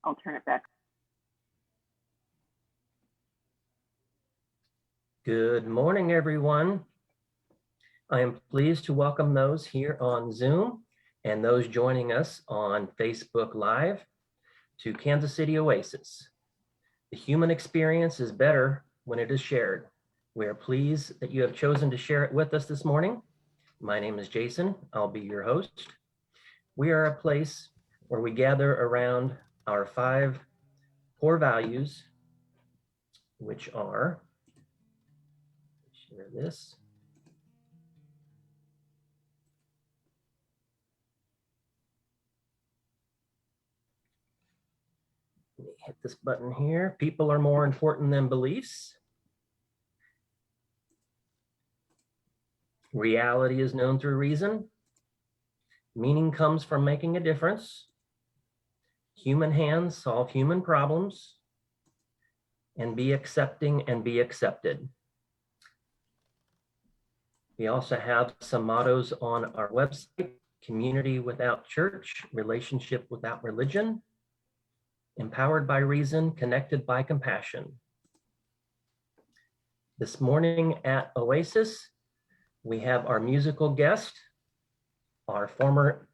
I'll turn it back. Good morning, everyone. I am pleased to welcome those here on Zoom and those joining us on Facebook Live to Kansas City Oasis. The human experience is better when it is shared. We are pleased that you have chosen to share it with us this morning. My name is Jason. I'll be your host. We are a place where we gather around our 5 core values, which are, share this. Let me hit this button here. People are more important than beliefs. Reality is known through reason. Meaning comes from making a difference. Human hands solve human problems. And be accepting and be accepted. We also have some mottos on our website: community without church, relationship without religion, empowered by reason, connected by compassion. This morning at Oasis, we have our musical guest, our former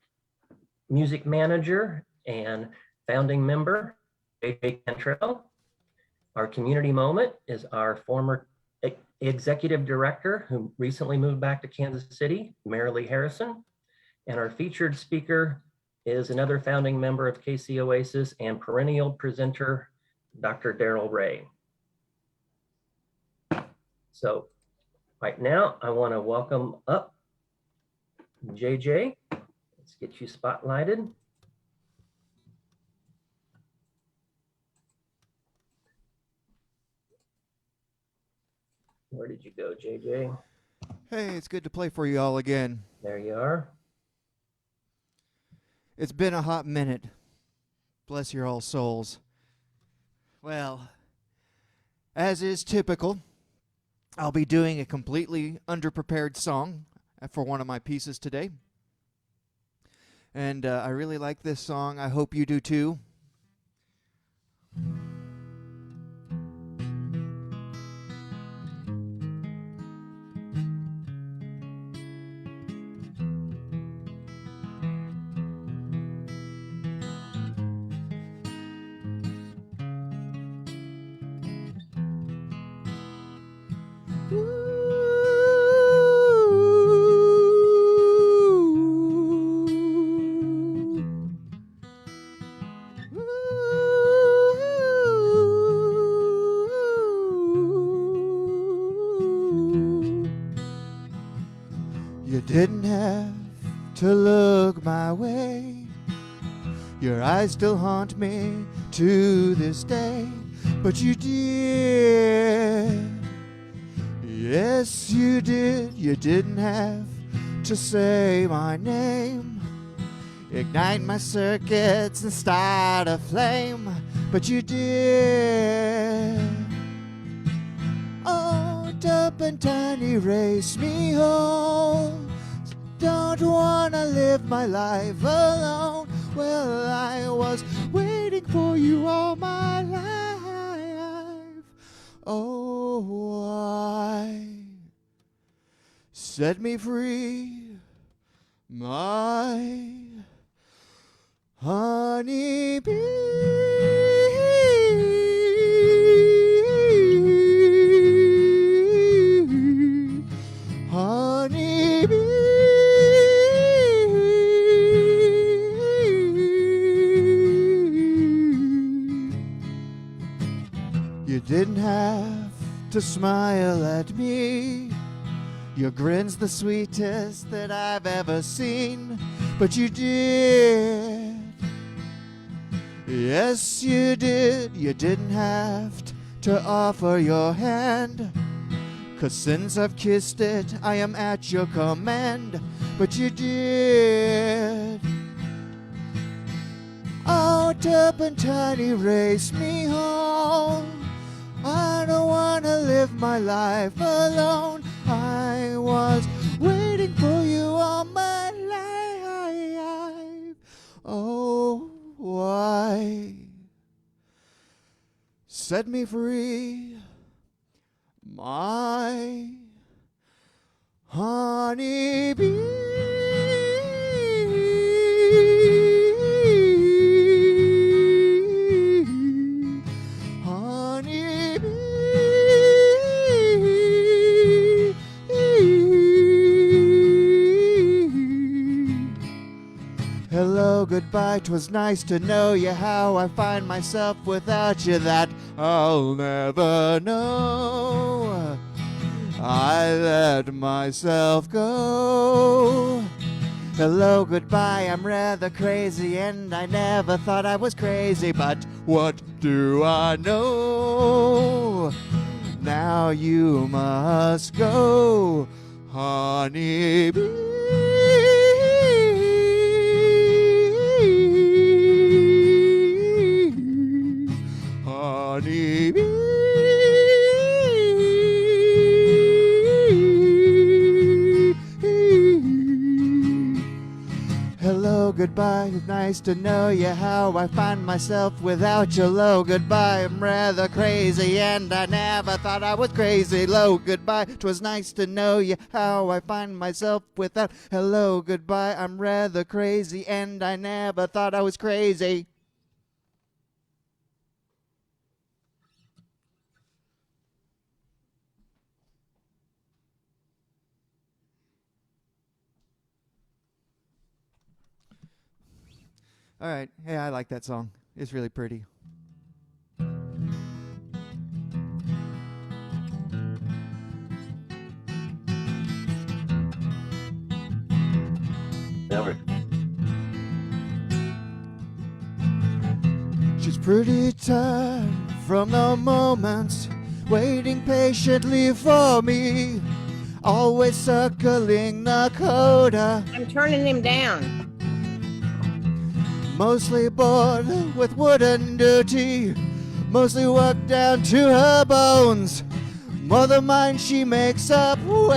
music manager and founding member, Cantrell. Our community moment is our former executive director who recently moved back to Kansas City, Marilee Harrison. And our featured speaker is another founding member of KC Oasis and perennial presenter, Dr. Darrel Ray. So right now, I want to welcome up JJ. Let's get you spotlighted. Where did you go, JJ? Hey, it's good to play for you all again. There you are. It's been a hot minute. Bless your all souls. Well, as is typical, I'll be doing a completely underprepared song for one of my pieces today. And I really like this song. I hope you do too. You didn't have to look my way. Your eyes still haunt me to this day, but you did. Yes, you did. You didn't have to say my name, ignite my circuits and start a flame, but you did. Oh, turpentine, race me home. Don't wanna live my life alone. Well, I was waiting for you all my life. Oh, why set me free, my honey bee. Honey bee. You didn't have to smile at me. Your grin's the sweetest that I've ever seen, but you did. Yes, you did. You didn't have to offer your hand, 'cause since I've kissed it, I am at your command, but you did. Oh, turpentine, race me home. I don't wanna live my life alone. I was waiting for you all my life. Oh, why Set me free, my honey bee. Honey bee. Hello, goodbye, 'twas nice to know you. How I find myself without you, that I'll never know. I let myself go. Hello, goodbye, I'm rather crazy, and I never thought I was crazy, but what do I know? Now you must go, honey bee. Honey bee. Hello, goodbye, it's nice to know you. How I find myself without you. Low, goodbye, I'm rather crazy, and I never thought I was crazy. Low, goodbye, 'twas nice to know you. How I find myself without. Hello, goodbye, I'm rather crazy, and I never thought I was crazy. All right. Hey, I like that song. It's really pretty. Never. She's pretty tired from the moments waiting patiently for me, always circling the coda. I'm turning him down. Mostly bored with wooden duty, mostly worked down to her bones. Mother mine, she makes up ways,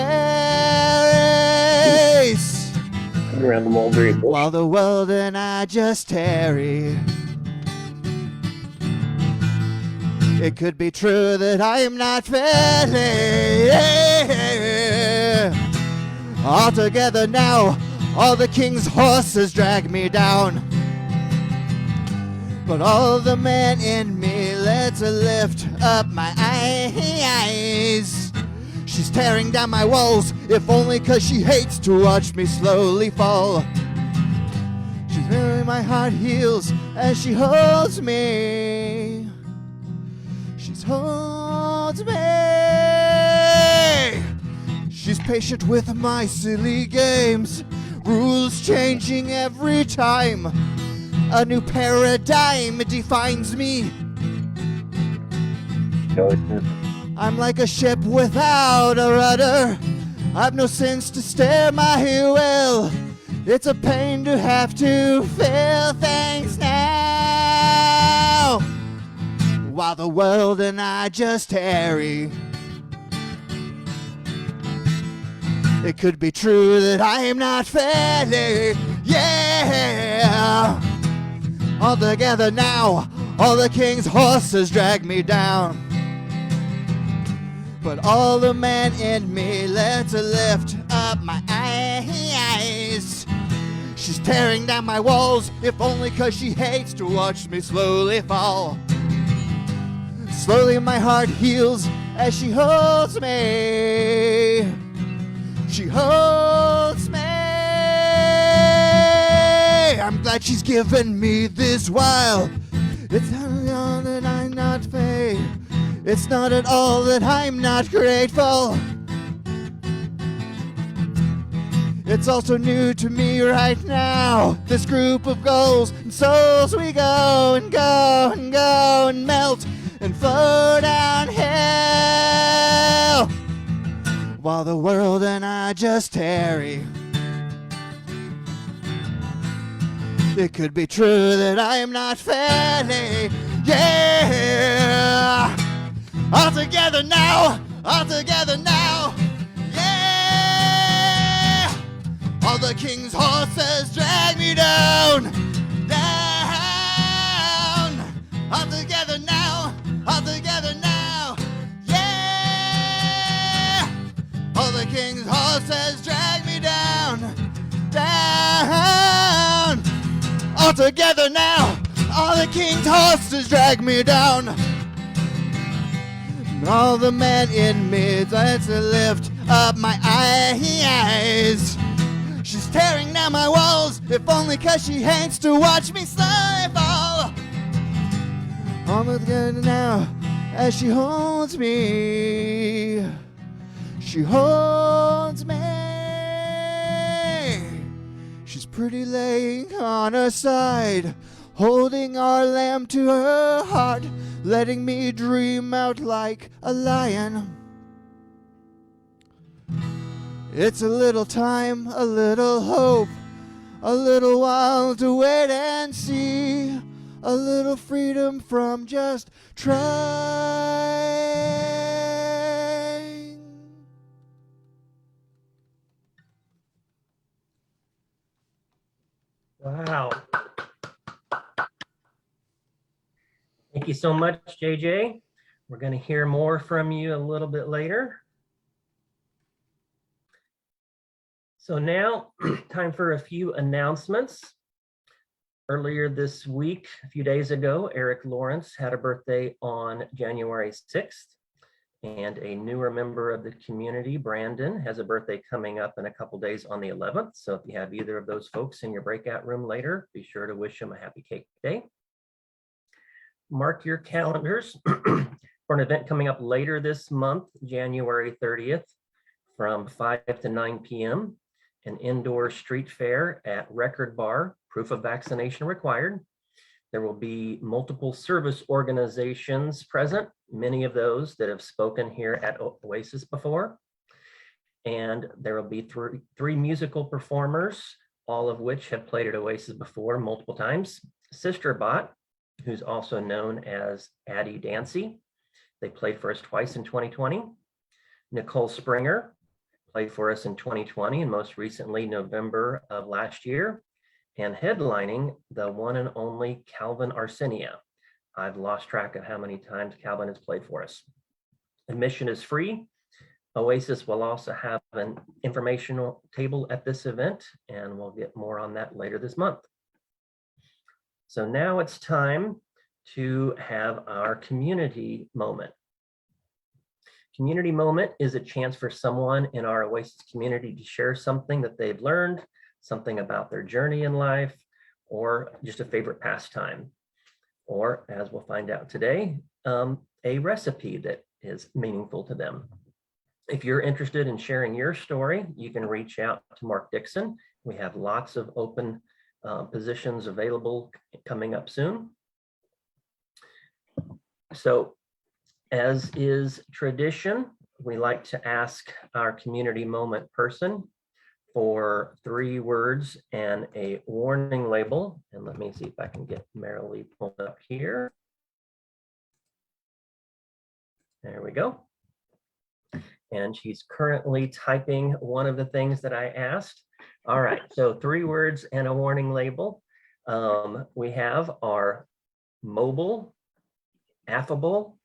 Around the mulberry bush. while the world and I just tarry. It could be true that I am not fairly all together now. All the king's horses drag me down, but all the man in me lets her lift up my eyes. She's tearing down my walls, if only 'cause she hates to watch me slowly fall. She's wearing my hard heels as she holds me. She holds me. She's patient with my silly games, rules changing every time. A new paradigm defines me. I'm like a ship without a rudder. I've no sense to steer my wheel. It's a pain to have to feel things now, while the world and I just tarry. It could be true that I am not fairly, yeah. All together now, all the king's horses drag me down, but all the man in me lets her lift up my eyes. She's tearing down my walls, if only 'cause she hates to watch me slowly fall. Slowly my heart heals as she holds me. She holds me. I'm glad she's given me this while. It's not at all that I'm not paid. It's not at all that I'm not grateful. It's also new to me right now. This group of goals and souls, we go and go and go and melt and flow downhill, while the world and I just tarry. It could be true that I am not fairly, yeah. All together now, all together now, yeah. All the king's horses drag me down, down. All together now, all together. together now. All the king's horses drag me down. All the man in me tries to lift up my eyes. She's tearing down my walls, if only 'cause she hates to watch me slowly fall. Almost together now as she holds me. She holds me. She's pretty laying on her side, holding our lamb to her heart, letting me dream out like a lion. It's a little time, a little hope, a little while to wait and see, a little freedom from just trying. Wow. Thank you so much, JJ. We're going to hear more from you a little bit later. So now, time for a few announcements. Earlier this week, a few days ago, Eric Lawrence had a birthday on January 6th, and a newer member of the community, Brandon, has a birthday coming up in a couple days on the 11th. So if you have either of those folks in your breakout room later, be sure to wish them a happy cake day. Mark your calendars for an event coming up later this month, January 30th, from 5 to 9 p.m., an indoor street fair at Record Bar, proof of vaccination required. There will be multiple service organizations present, many of those that have spoken here at Oasis before. And there will be three musical performers, all of which have played at Oasis before multiple times. Sister Bot, who's also known as Addie Dancy. They played for us twice in 2020. Nicole Springer played for us in 2020 and most recently November of last year. And headlining, the one and only Calvin Arsenia. I've lost track of how many times Calvin has played for us. Admission is free. Oasis will also have an informational table at this event, and we'll get more on that later this month. So now it's time to have our community moment. Community moment is a chance for someone in our Oasis community to share something that they've learned, something about their journey in life, or just a favorite pastime. Or, as we'll find out today, a recipe that is meaningful to them. If you're interested in sharing your story, you can reach out to Mark Dixon. We have lots of open positions available coming up soon. So, as is tradition, we like to ask our community moment person for 3 words and a warning label. And let me see if I can get Marilee pulled up here. There we go. And she's currently typing one of the things that I asked. All right, so 3 words and a warning label. We have our mobile, affable,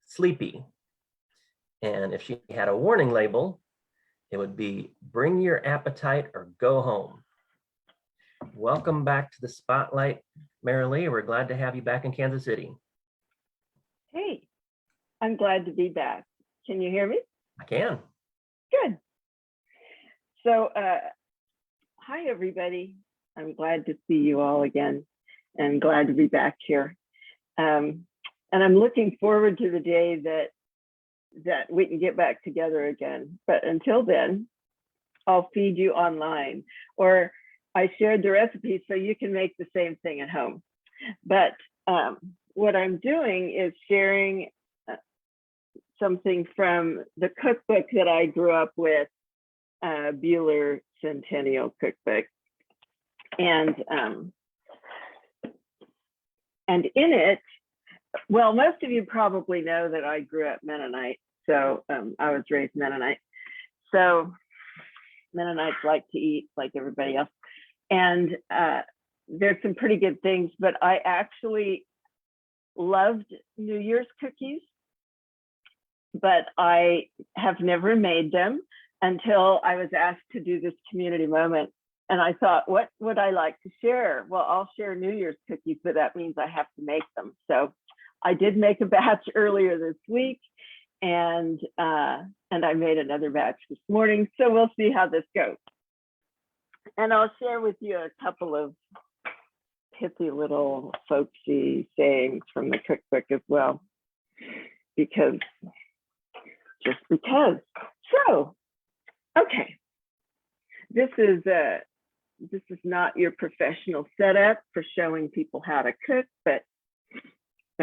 sleepy. And if she had a warning label, it would be bring your appetite or go home. Welcome back to the spotlight, Marilee. We're glad to have you back in Kansas City. Hey, I'm glad to be back. Can you hear me? I can. Good. So, hi, everybody. I'm glad to see you all again and glad to be back here. And I'm looking forward to the day that we can get back together again. But until then, I'll feed you online, or I shared the recipe so you can make the same thing at home. But what I'm doing is sharing something from the cookbook that I grew up with, Bueller Centennial Cookbook. And in it, well, most of you probably know that I grew up Mennonite. So I was raised Mennonite. So Mennonites like to eat like everybody else. And there's some pretty good things, but I actually loved New Year's cookies, but I have never made them until I was asked to do this community moment And I thought, what would I like to share? Well, I'll share New Year's cookies, but that means I have to make them. So I did make a batch earlier this week, and I made another batch this morning. So we'll see how this goes. And I'll share with you a couple of pithy little folksy sayings from the cookbook as well, because. So, okay, this is not your professional setup for showing people how to cook, but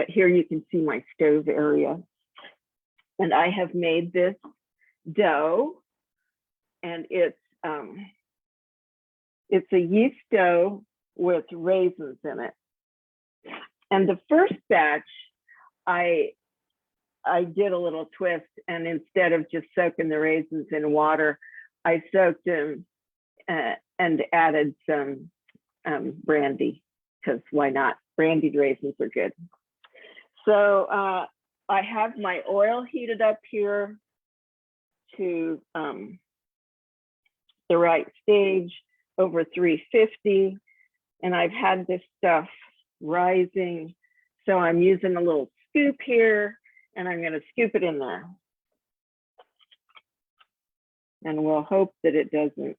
here you can see my stove area, and I have made this dough, and it's a yeast dough with raisins in it. And the first batch, I did a little twist, and instead of just soaking the raisins in water, I soaked them and added some brandy, because why not? Brandied raisins are good. So I have my oil heated up here to the right stage, over 350, and I've had this stuff rising. So I'm using a little scoop here, and I'm going to scoop it in there. And we'll hope that it doesn't.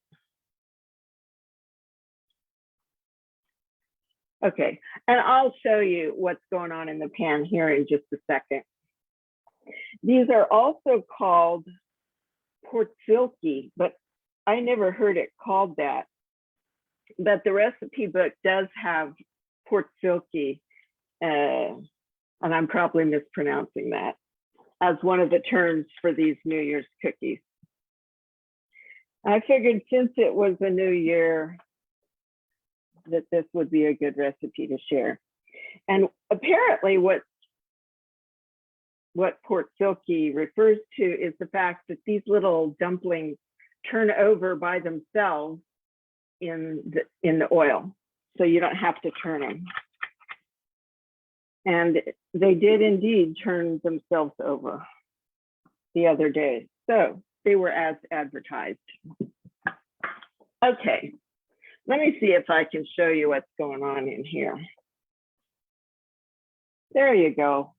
Okay, and I'll show you what's going on in the pan here in just a second. These are also called portsilki, but I never heard it called that. But the recipe book does have portsilki, and I'm probably mispronouncing that, as one of the terms for these New Year's cookies. I figured since it was a new year, that this would be a good recipe to share. And apparently what portsilki refers to is the fact that these little dumplings turn over by themselves in the oil. So you don't have to turn them. And they did indeed turn themselves over the other day. So they were as advertised. Okay, let me see if I can show you what's going on in here. There you go.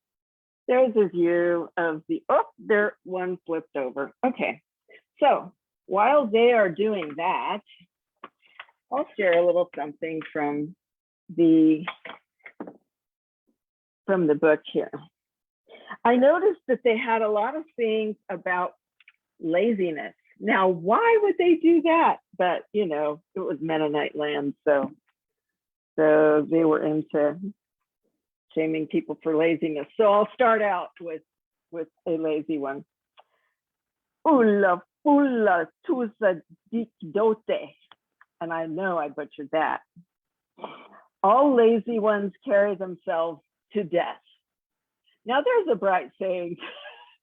There's a view of there, one flipped over. Okay, so while they are doing that, I'll share a little something from the book here. I noticed that they had a lot of things about laziness. Now, why would they do that? But you know, it was Mennonite land, so they were into shaming people for laziness. So I'll start out with a lazy one. Ulla fulla tusa dikdote. And I know I butchered that. All lazy ones carry themselves to death. Now there's a bright saying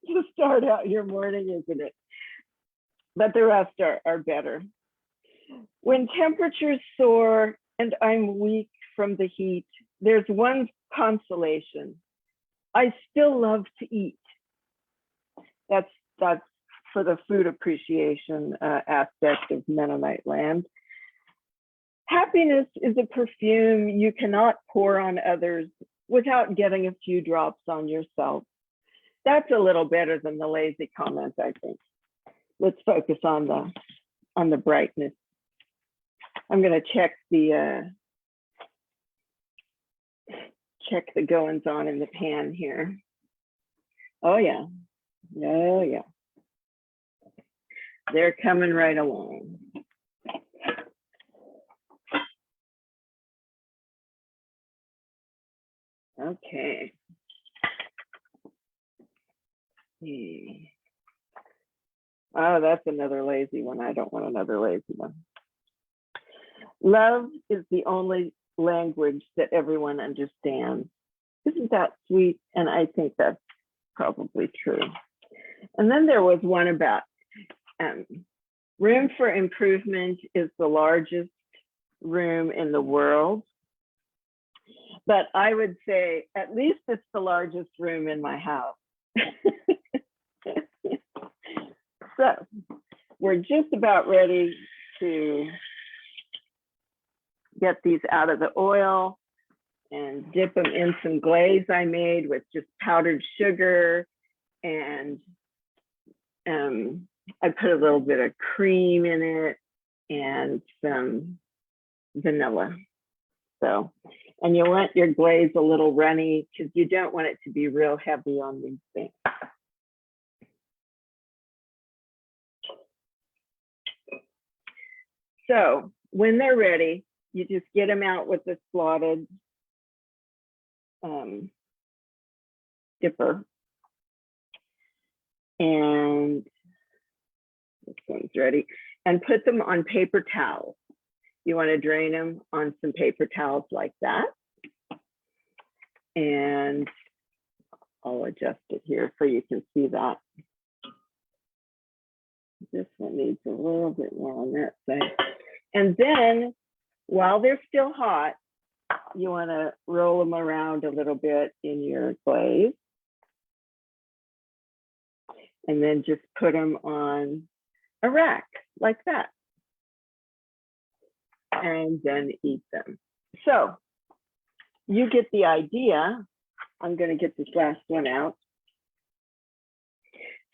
to start out your morning, isn't it? But the rest are better. When temperatures soar and I'm weak from the heat, there's one consolation. I still love to eat. That's for the food appreciation aspect of Mennonite land. Happiness is a perfume you cannot pour on others without getting a few drops on yourself. That's a little better than the lazy comment, I think. Let's focus on the brightness. I'm going to check the goings on in the pan here. Oh yeah, oh yeah. They're coming right along. Okay. Oh, that's another lazy one. I don't want another lazy one. Love is the only language that everyone understands. Isn't that sweet? And I think that's probably true. And then there was one about room for improvement is the largest room in the world. But I would say at least it's the largest room in my house. So we're just about ready to get these out of the oil and dip them in some glaze I made with just powdered sugar, and I put a little bit of cream in it and some vanilla. So, and you want your glaze a little runny because you don't want it to be real heavy on these things. So when they're ready, you just get them out with the slotted dipper. And this one's ready. And put them on paper towels. You want to drain them on some paper towels like that. And I'll adjust it here so you can see that. This one needs a little bit more on that side. And then while they're still hot, you want to roll them around a little bit in your glaze. And then just put them on a rack like that. And then eat them. So you get the idea. I'm going to get this last one out.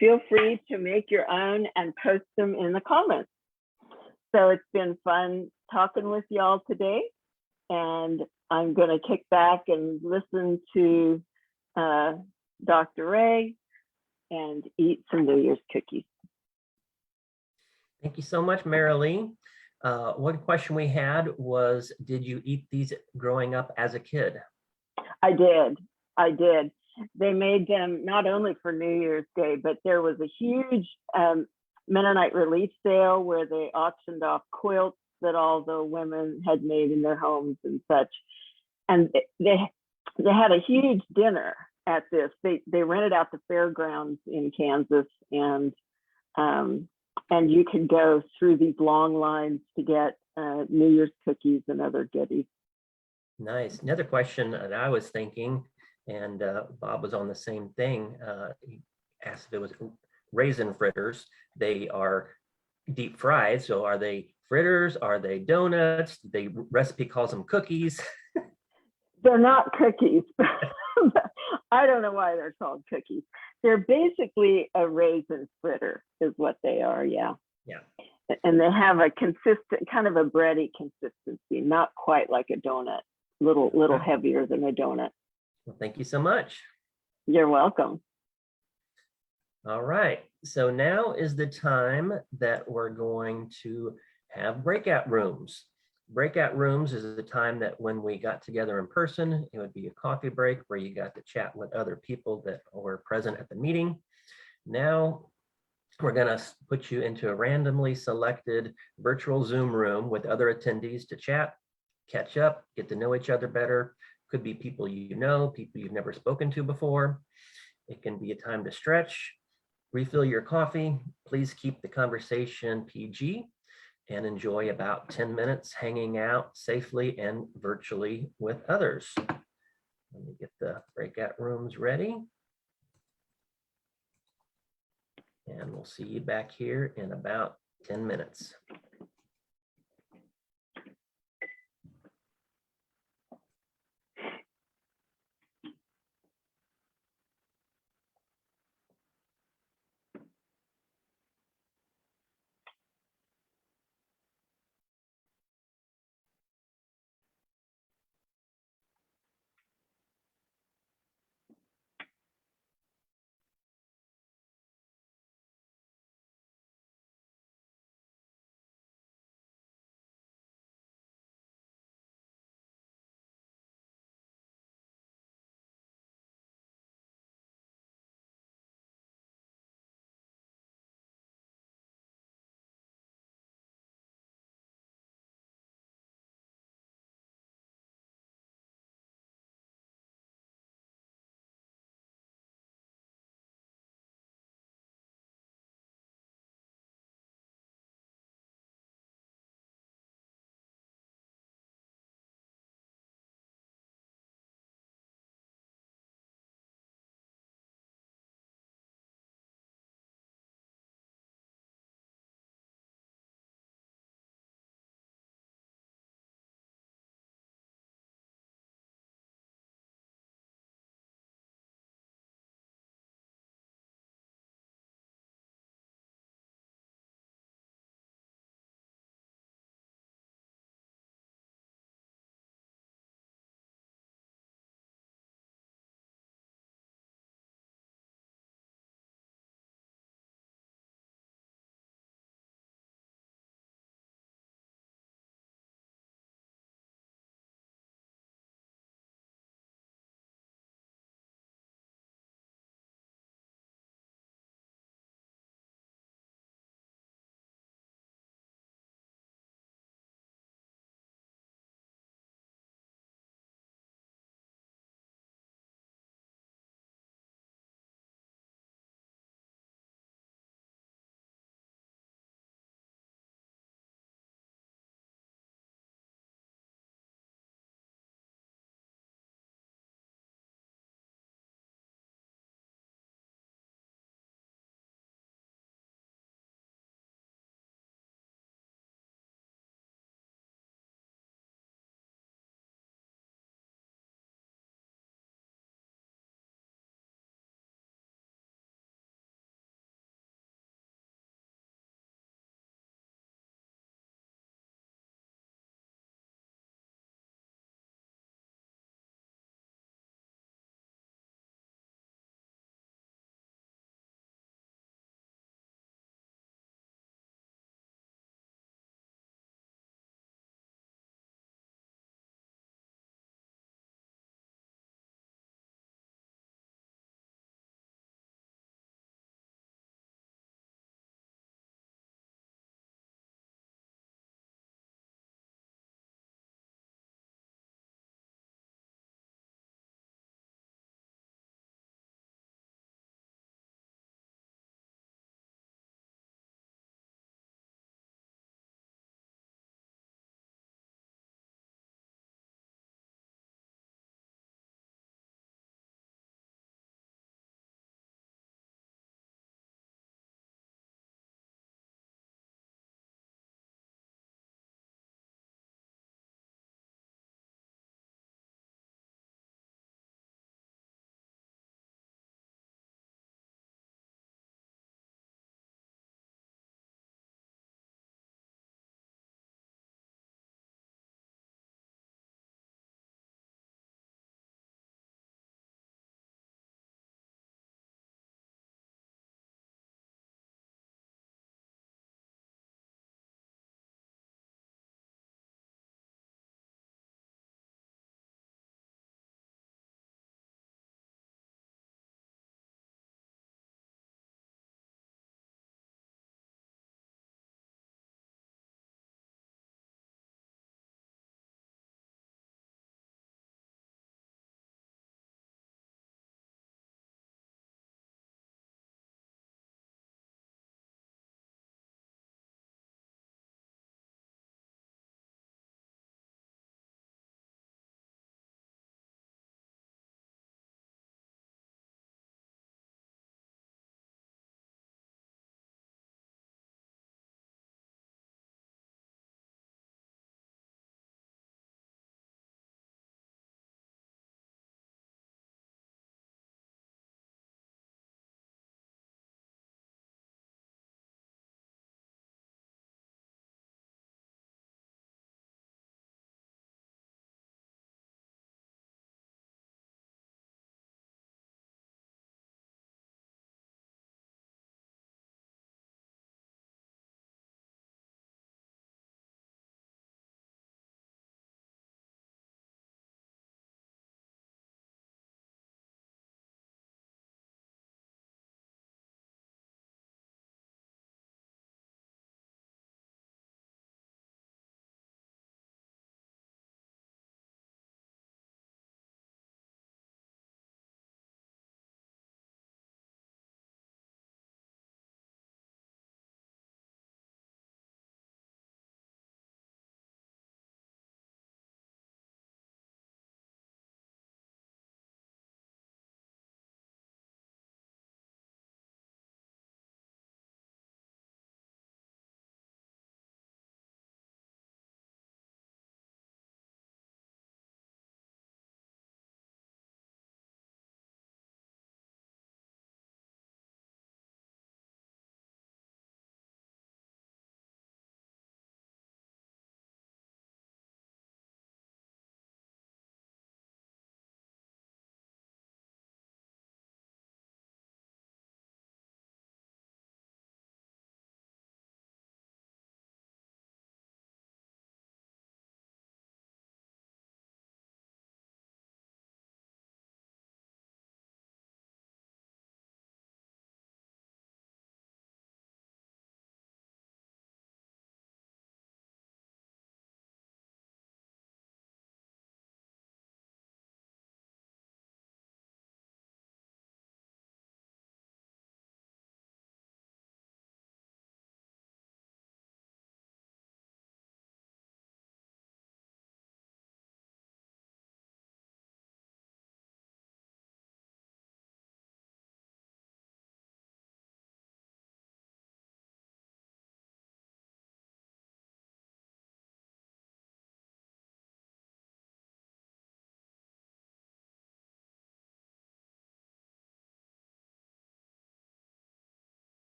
Feel free to make your own and post them in the comments. So it's been fun talking with y'all today. And I'm going to kick back and listen to Dr. Ray and eat some New Year's cookies. Thank you so much, Marilee. One question we had was, did you eat these growing up as a kid? I did. They made them not only for New Year's Day, but there was a huge Mennonite relief sale where they auctioned off quilts that all the women had made in their homes and such. And they had a huge dinner at this. They rented out the fairgrounds in Kansas, and you could go through these long lines to get New Year's cookies and other goodies. Nice. Another question that I was thinking, and Bob was on the same thing. He asked if it was raisin fritters. They are deep fried. So are they fritters? Are they donuts? The recipe calls them cookies. They're not cookies. I don't know why they're called cookies. They're basically a raisin fritter is what they are. Yeah. Yeah. And they have a consistent, kind of a bready consistency, not quite like a donut, little heavier than a donut. Well, thank you so much. You're welcome. All right. So now is the time that we're going to have breakout rooms. Breakout rooms is the time that when we got together in person, it would be a coffee break where you got to chat with other people that were present at the meeting. Now we're going to put you into a randomly selected virtual Zoom room with other attendees to chat, catch up, get to know each other better. Could be people you know, people you've never spoken to before. It can be a time to stretch, refill your coffee. Please keep the conversation PG and enjoy about 10 minutes hanging out safely and virtually with others. Let me get the breakout rooms ready. And we'll see you back here in about 10 minutes.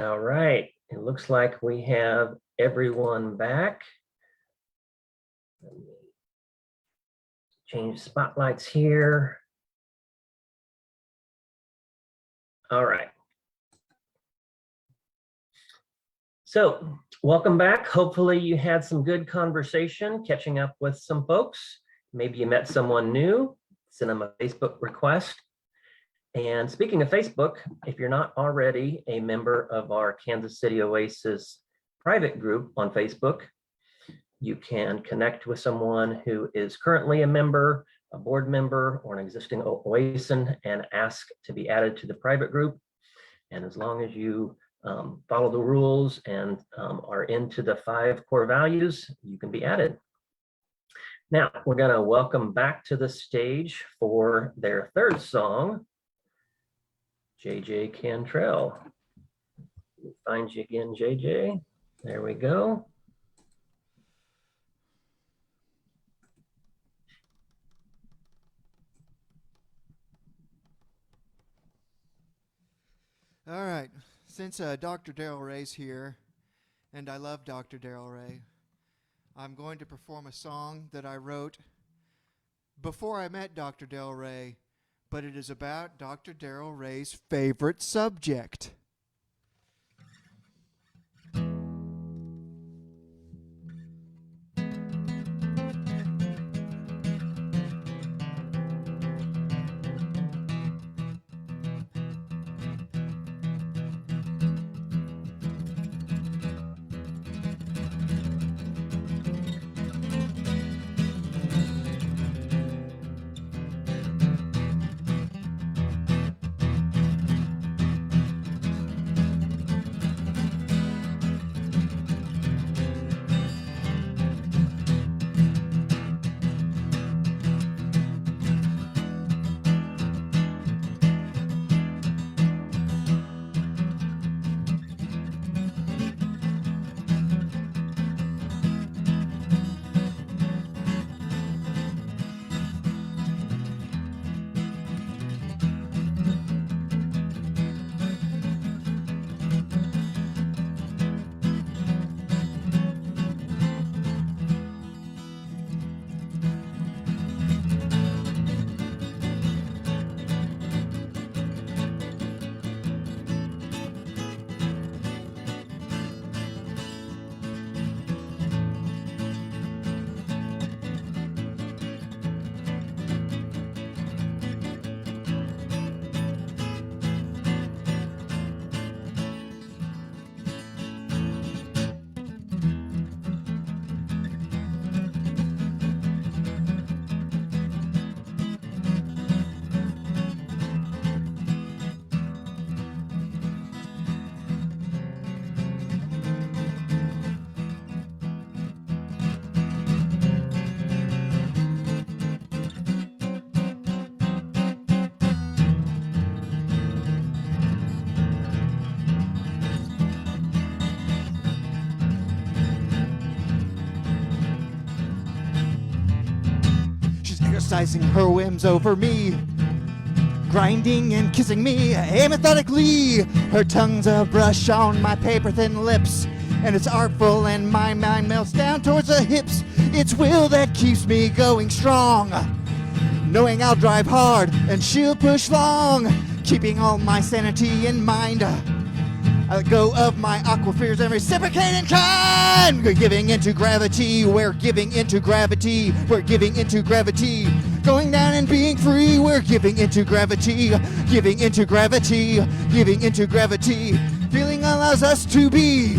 All right, it looks like we have everyone back. Let me change spotlights here. All right. So welcome back. Hopefully you had some good conversation, catching up with some folks. Maybe you met someone new, send them a Facebook request. And speaking of Facebook, if you're not already a member of our Kansas City Oasis private group on Facebook, you can connect with someone who is currently a member, a board member, or an existing Oasin and ask to be added to the private group. And as long as you follow the rules and are into the 5 core values, you can be added. Now, we're going to welcome back to the stage for their 3rd song, JJ Cantrell. Find you again, JJ. There we go. All right. Since Dr. Darrel Ray's here, and I love Dr. Darrel Ray, I'm going to perform a song that I wrote before I met Dr. Darrel Ray, but it is about Dr. Darrel Ray's favorite subject. Exercising her whims over me, grinding and kissing me amethodically. Her tongue's a brush on my paper-thin lips, and it's artful and my mind melts down towards the hips. It's will that keeps me going strong, knowing I'll drive hard and she'll push long, keeping all my sanity in mind. I let go of my aquifers and reciprocate in kind. We're giving into gravity, we're giving into gravity, we're giving into gravity. Going down and being free, we're giving into gravity, giving into gravity, giving into gravity. Feeling allows us to be.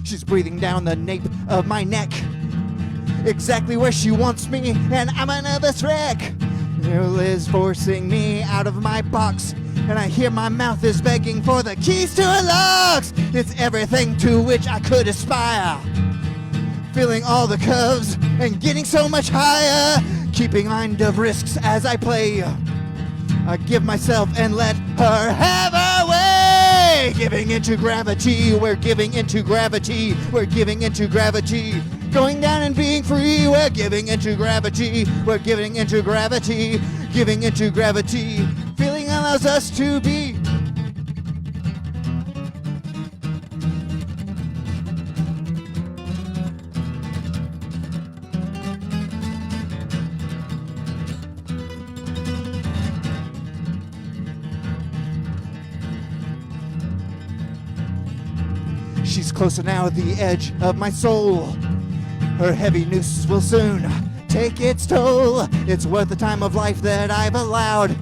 She's breathing down the nape of my neck, exactly where she wants me, and I'm a nervous wreck. Neil is forcing me out of my box, and I hear my mouth is begging for the keys to her locks. It's everything to which I could aspire. feeling all the curves and getting so much higher, keeping mind of risks as I play. I give myself and let her have her way. Giving into gravity, we're giving into gravity, we're giving into gravity. Going down and being free, we're giving into gravity, we're giving into gravity, giving into gravity. Feeling allows us to be. She's closer now at the edge of my soul. Her heavy noose will soon take its toll. It's worth the time of life that I've allowed.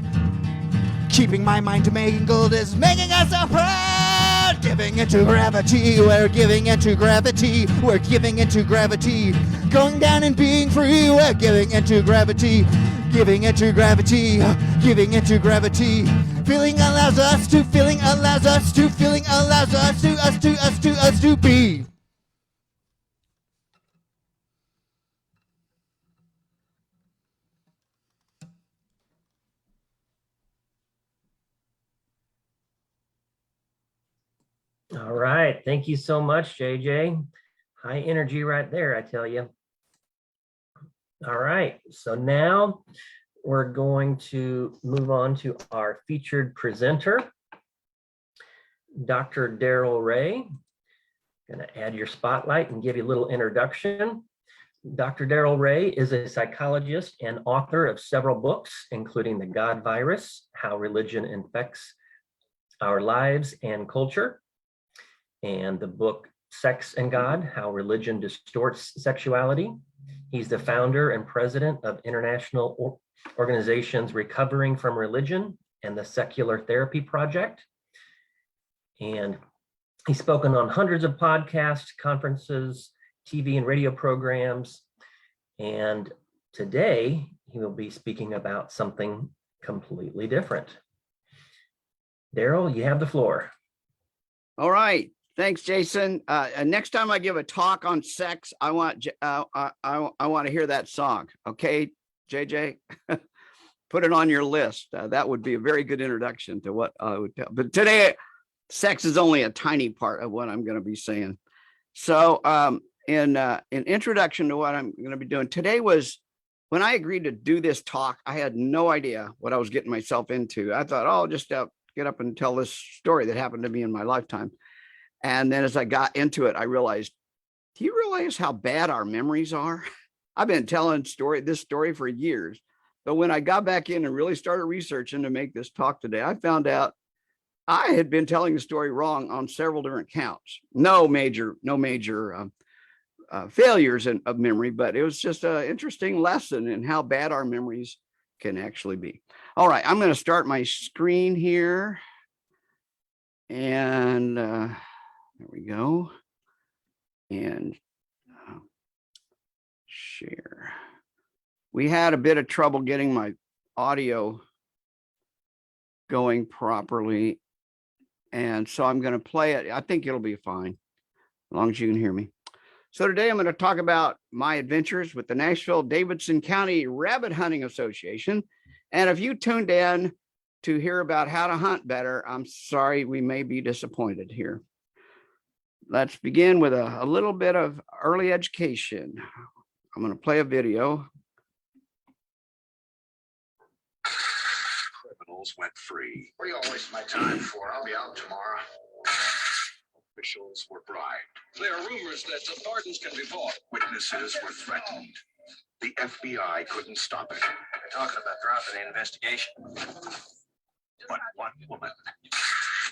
Keeping my mind mangled is making us so proud. Giving into gravity, we're giving into gravity, we're giving into gravity. Going down and being free, we're giving into gravity, giving into gravity, giving into gravity. Feeling allows us to, feeling allows us to, feeling allows us to be. All right. Thank you so much, JJ. High energy right there, I tell you. All right. So now we're going to move on to our featured presenter, Dr. Darrel Ray. Going to add your spotlight and give you a little introduction. Dr. Darrel Ray is a psychologist and author of several books, including The God Virus, How Religion Infects Our Lives and Culture, and the book Sex and God, How Religion Distorts Sexuality. He's the founder and president of international organizations Recovering from Religion and the Secular Therapy Project. And he's spoken on hundreds of podcasts, conferences, TV and radio programs. And today he will be speaking about something completely different. Darrel, you have the floor. All right. Thanks, Jason. Next time I give a talk on sex, I want to hear that song. Okay, JJ, put it on your list. That would be a very good introduction to what I would tell. But today, sex is only a tiny part of what I'm going to be saying. So, in introduction to what I'm going to be doing today was when I agreed to do this talk. I had no idea what I was getting myself into. I thought, oh, I'll just get up and tell this story that happened to me in my lifetime. And then as I got into it, I realized, do you realize how bad our memories are? I've been telling this story for years. But when I got back in and really started researching to make this talk today, I found out I had been telling the story wrong on several different counts. No major failures of memory, but it was just an interesting lesson in how bad our memories can actually be. All right, I'm going to start my screen here. And there we go. And share. We had a bit of trouble getting my audio going properly. And so I'm going to play it. I think it'll be fine, as long as you can hear me. So today I'm going to talk about my adventures with the Nashville-Davidson County Rabbit Hunting Association. And if you tuned in to hear about how to hunt better, I'm sorry, we may be disappointed here. Let's begin with a little bit of early education. I'm going to play a video. Criminals went free. What are you all wasting my time for? I'll be out tomorrow. Officials were bribed. There are rumors that the pardons can be bought. Witnesses were threatened. The FBI couldn't stop it. They're talking about dropping the investigation. But one woman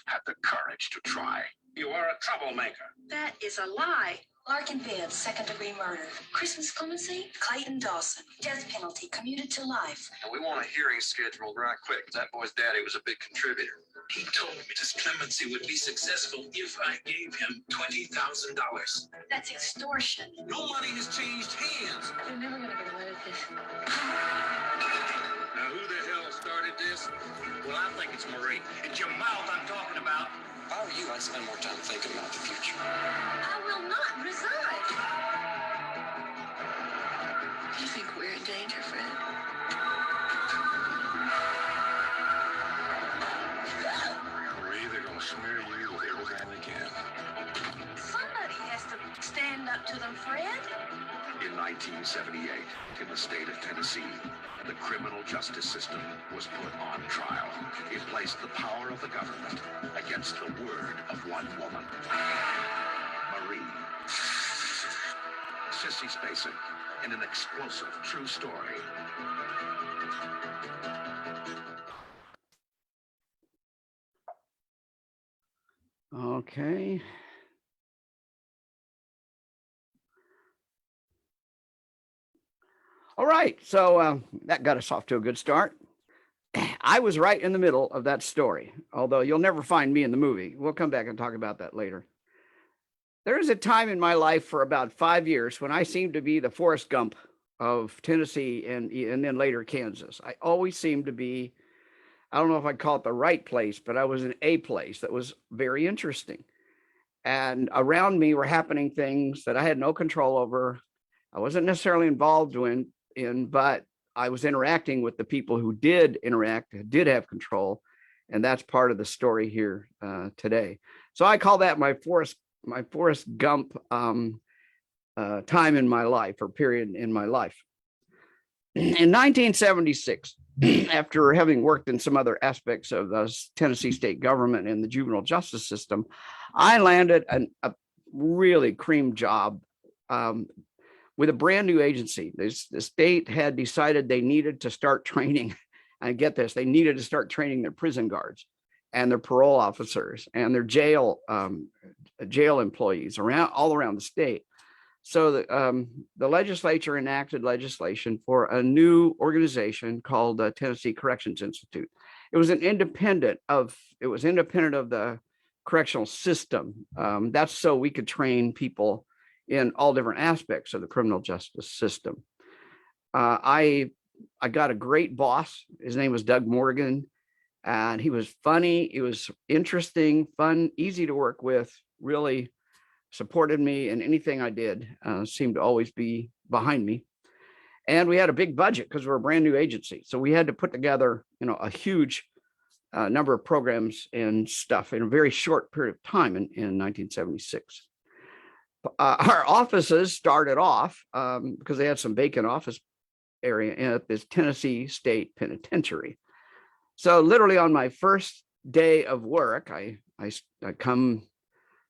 had the courage to try. You are a troublemaker. That is a lie. Larkin Bibbs, second-degree murder. Christmas clemency, Clayton Dawson. Death penalty, commuted to life. And we want a hearing scheduled right quick. That boy's daddy was a big contributor. He told me this clemency would be successful if I gave him $20,000. That's extortion. No money has changed hands. You're never going to get away with this. Now, who the hell started this? Well, I think it's Marie. It's your mouth I'm talking about. If I were you, I'd spend more time thinking about the future. I will not resign. You think we're in danger, Fred? Marie, they're gonna smear you with everything they can. Somebody has to stand up to them, Fred. In 1978, in the state of Tennessee, the criminal justice system was put on trial. It placed the power of the government against the word of one woman. Marie. Sissy Spacek in an explosive true story. Okay. All right, so that got us off to a good start. I was right in the middle of that story, although you'll never find me in the movie. We'll come back and talk about that later. There was a time in my life for about 5 years when I seemed to be the Forrest Gump of Tennessee and then later Kansas. I always seemed to be, I don't know if I'd call it the right place, but I was in a place that was very interesting. And around me were happening things that I had no control over. I wasn't necessarily involved in, but I was interacting with the people who did interact, did have control. And that's part of the story here today. So I call that my Forrest Gump time in my life, or period in my life. In 1976, after having worked in some other aspects of the Tennessee state government and the juvenile justice system, I landed a really cream job with a brand new agency. The state had decided they needed to start training. And get this, they needed to start training their prison guards and their parole officers and their jail employees all around the state. So the legislature enacted legislation for a new organization called the Tennessee Corrections Institute. It was independent of the correctional system. That's so we could train people in all different aspects of the criminal justice system. I got a great boss. His name was Doug Morgan, and he was funny. He was interesting, fun, easy to work with, really supported me, and anything I did seemed to always be behind me. And we had a big budget because we're a brand new agency. So we had to put together, a huge number of programs and stuff in a very short period of time in 1976. Our offices started off because they had some vacant office area at this Tennessee State Penitentiary. So literally on my first day of work, I come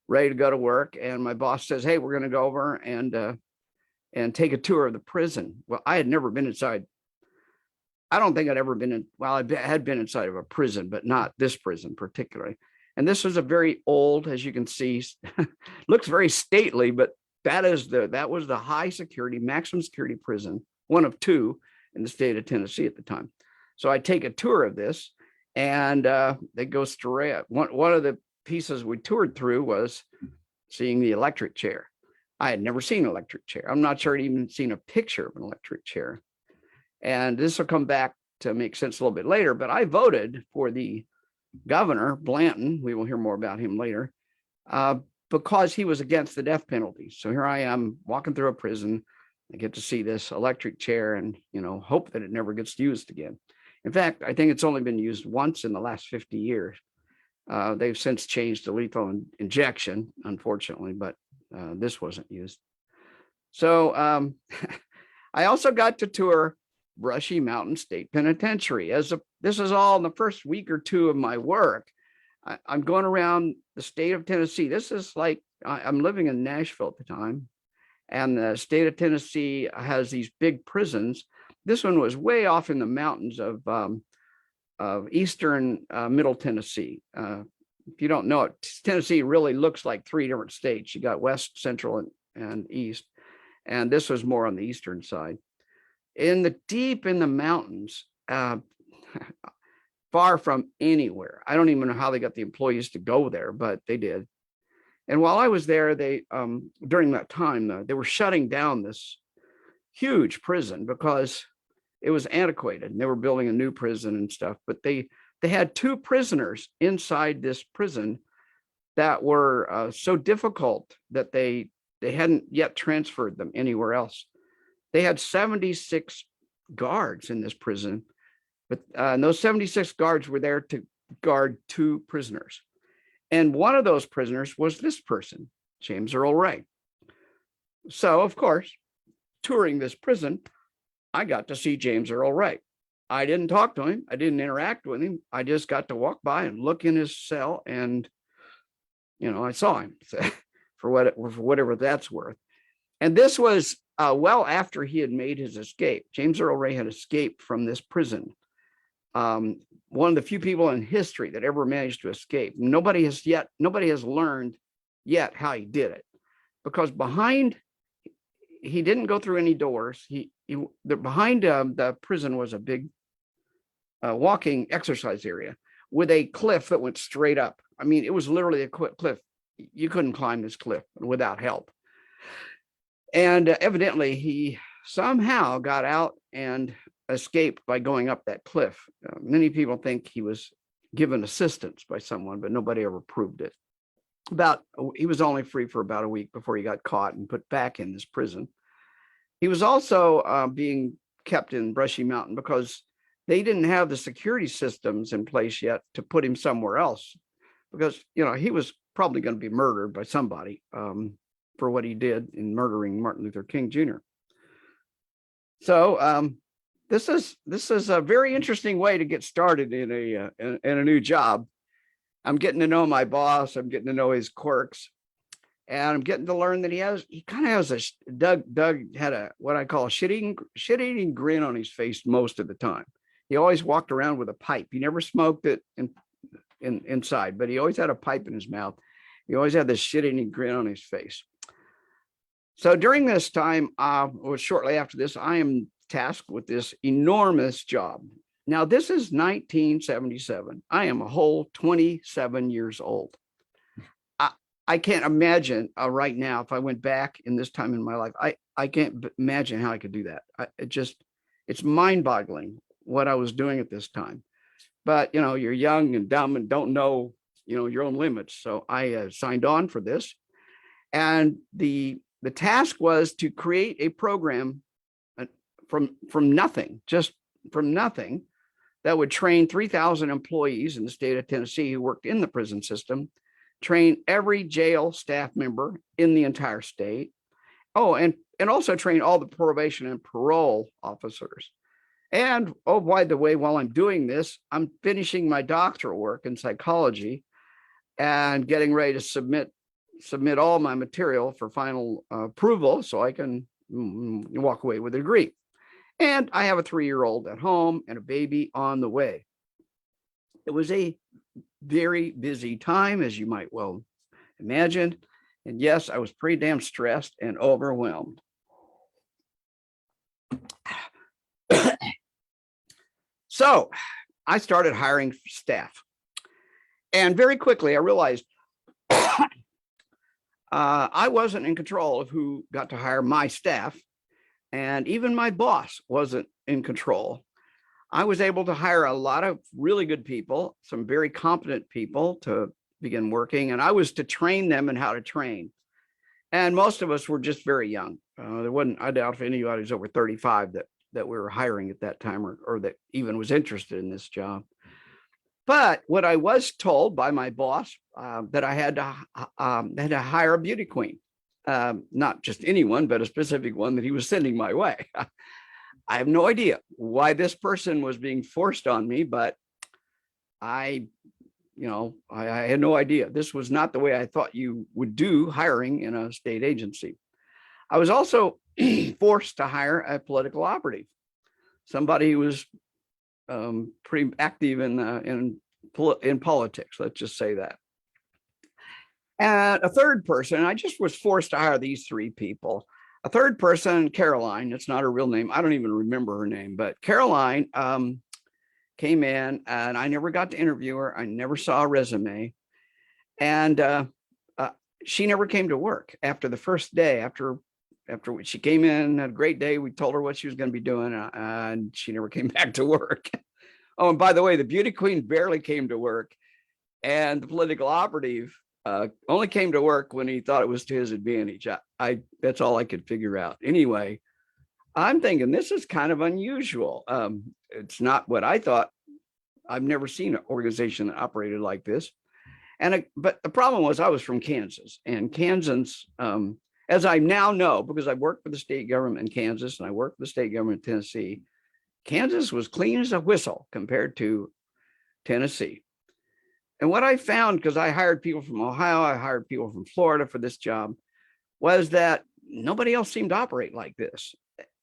ready to go to work, and my boss says, "Hey, we're going to go over and take a tour of the prison." Well, I had never been inside. I don't think I'd ever been in. Well, I had been inside of a prison, but not this prison particularly. And this was a very old, as you can see, looks very stately, but that was the high security, maximum security prison, one of two in the state of Tennessee at the time. So I take a tour of this, and they go straight. One of the pieces we toured through was seeing the electric chair. I had never seen an electric chair. I'm not sure I'd even seen a picture of an electric chair. And this will come back to make sense a little bit later, but I voted for the governor, Blanton. We will hear more about him later, because he was against the death penalty. So here I am walking through a prison. I get to see this electric chair and, hope that it never gets used again. In fact, I think it's only been used once in the last 50 years. They've since changed to lethal injection, unfortunately, but this wasn't used. So I also got to tour Brushy Mountain State Penitentiary. This is all in the first week or two of my work. I'm going around the state of Tennessee. This is like, I'm living in Nashville at the time, and the state of Tennessee has these big prisons. This one was way off in the mountains of eastern middle Tennessee. If you don't know it, Tennessee really looks like three different states. You got west, central, and east. And this was more on the eastern side. Deep in the mountains, far from anywhere. I don't even know how they got the employees to go there, but they did. And while I was there, during that time, they were shutting down this huge prison because it was antiquated, and they were building a new prison and stuff. But they had two prisoners inside this prison that were so difficult that they hadn't yet transferred them anywhere else. they had 76 guards in this prison, but and those 76 guards were there to guard 2 prisoners. And one of those prisoners was this person, James Earl Ray. So, of course, touring this prison, I got to see James Earl Ray. I didn't talk to him. I didn't interact with him. I just got to walk by and look in his cell, and I saw him for whatever that's worth. And this was well after he had made his escape. James Earl Ray had escaped from this prison. One of the few people in history that ever managed to escape. Nobody has learned yet how he did it, because he didn't go through any doors. Behind the prison was a big walking exercise area with a cliff that went straight up. I mean, it was literally a cliff. You couldn't climb this cliff without help. And evidently, he somehow got out and escaped by going up that cliff. Many people think he was given assistance by someone, but nobody ever proved it. He was only free for about a week before he got caught and put back in this prison. He was also being kept in Brushy Mountain because they didn't have the security systems in place yet to put him somewhere else, because he was probably going to be murdered by somebody for what he did in murdering Martin Luther King Jr. So this is a very interesting way to get started in a new job. I'm getting to know my boss. I'm getting to know his quirks, and I'm getting to learn that he kind of has Doug had what I call a shit-eating grin on his face most of the time. He always walked around with a pipe. He never smoked it inside, but he always had a pipe in his mouth. He always had this shit-eating grin on his face. So during this time, or shortly after this, I am tasked with this enormous job. Now, this is 1977. I am a whole 27 years old. I can't imagine right now, if I went back in this time in my life, I can't imagine how I could do that. It's mind-boggling what I was doing at this time. But, you're young and dumb and don't know, your own limits. So I signed on for this. And the task was to create a program from nothing, just from nothing, that would train 3,000 employees in the state of Tennessee who worked in the prison system, train every jail staff member in the entire state. Oh, and also train all the probation and parole officers. And by the way, while I'm doing this, I'm finishing my doctoral work in psychology and getting ready to submit all my material for final approval so I can walk away with a degree. And I have a 3-year-old at home and a baby on the way. It was a very busy time, as you might well imagine. And yes, I was pretty damn stressed and overwhelmed. So I started hiring staff. And very quickly, I realized I wasn't in control of who got to hire my staff. And even my boss wasn't in control. I was able to hire a lot of really good people, some very competent people to begin working, and I was to train them in how to train. And most of us were just very young. I doubt if anybody was over 35 that we were hiring at that time or that even was interested in this job. But what I was told by my boss that I had to hire a beauty queen. Not just anyone, but a specific one that he was sending my way. I have no idea why this person was being forced on me, but I had no idea. This was not the way I thought you would do hiring in a state agency. I was also forced to hire a political operative, somebody who was pretty active in politics. Let's just say that. And a third person, I just was forced to hire these 3 people. A third person, Caroline, it's not her real name. I don't even remember her name, but Caroline came in and I never got to interview her. I never saw a resume. And she never came to work after the first day. After she came in, had a great day, we told her what she was going to be doing, and she never came back to work. Oh, and by the way, the beauty queen barely came to work, and the political operative only came to work when he thought it was to his advantage. That's all I could figure out. Anyway, I'm thinking this is kind of unusual. It's not what I thought. I've never seen an organization that operated like this. But the problem was I was from Kansas, and Kansans, as I now know, because I worked for the state government in Kansas and I worked for the state government in Tennessee, Kansas was clean as a whistle compared to Tennessee. And what I found, because I hired people from Ohio, I hired people from Florida for this job, was that nobody else seemed to operate like this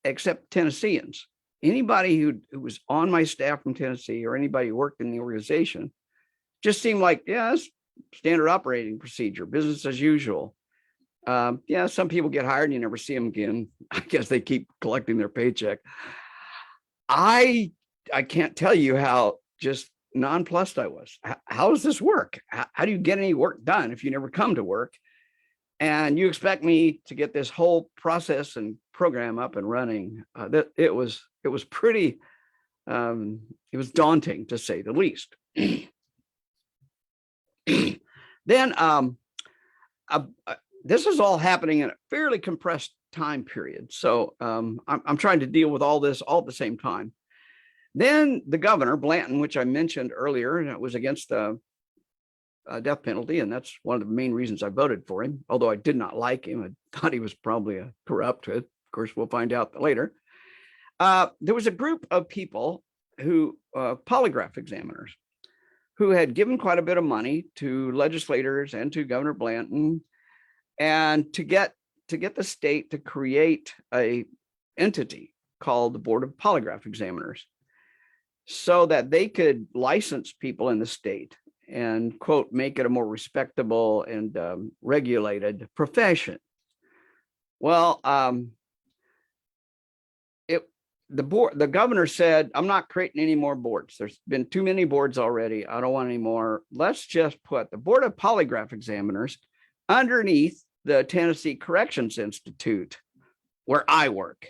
except Tennesseans. Anybody who was on my staff from Tennessee or anybody who worked in the organization just seemed like, yeah, that's standard operating procedure, business as usual. Yeah, some people get hired and you never see them again. I guess they keep collecting their paycheck. I can't tell you how just nonplussed I was. How does this work? How do you get any work done if you never come to work? And you expect me to get this whole process and program up and running? It was pretty. It was daunting, to say the least. Then this is all happening in a fairly compressed time period. So I'm trying to deal with all this all at the same time. Then the governor, Blanton, which I mentioned earlier, and it was against the death penalty, and that's one of the main reasons I voted for him, although I did not like him. I thought he was probably a corrupt. Of course, we'll find out later. There was a group of people who, polygraph examiners, who had given quite a bit of money to legislators and to Governor Blanton, and to get the state to create a entity called the Board of Polygraph Examiners, so that they could license people in the state and, quote, make it a more respectable and regulated profession. Well, the governor said, I'm not creating any more boards. There's been too many boards already. I don't want any more. Let's just put the Board of Polygraph Examiners underneath the Tennessee Corrections Institute, where I work.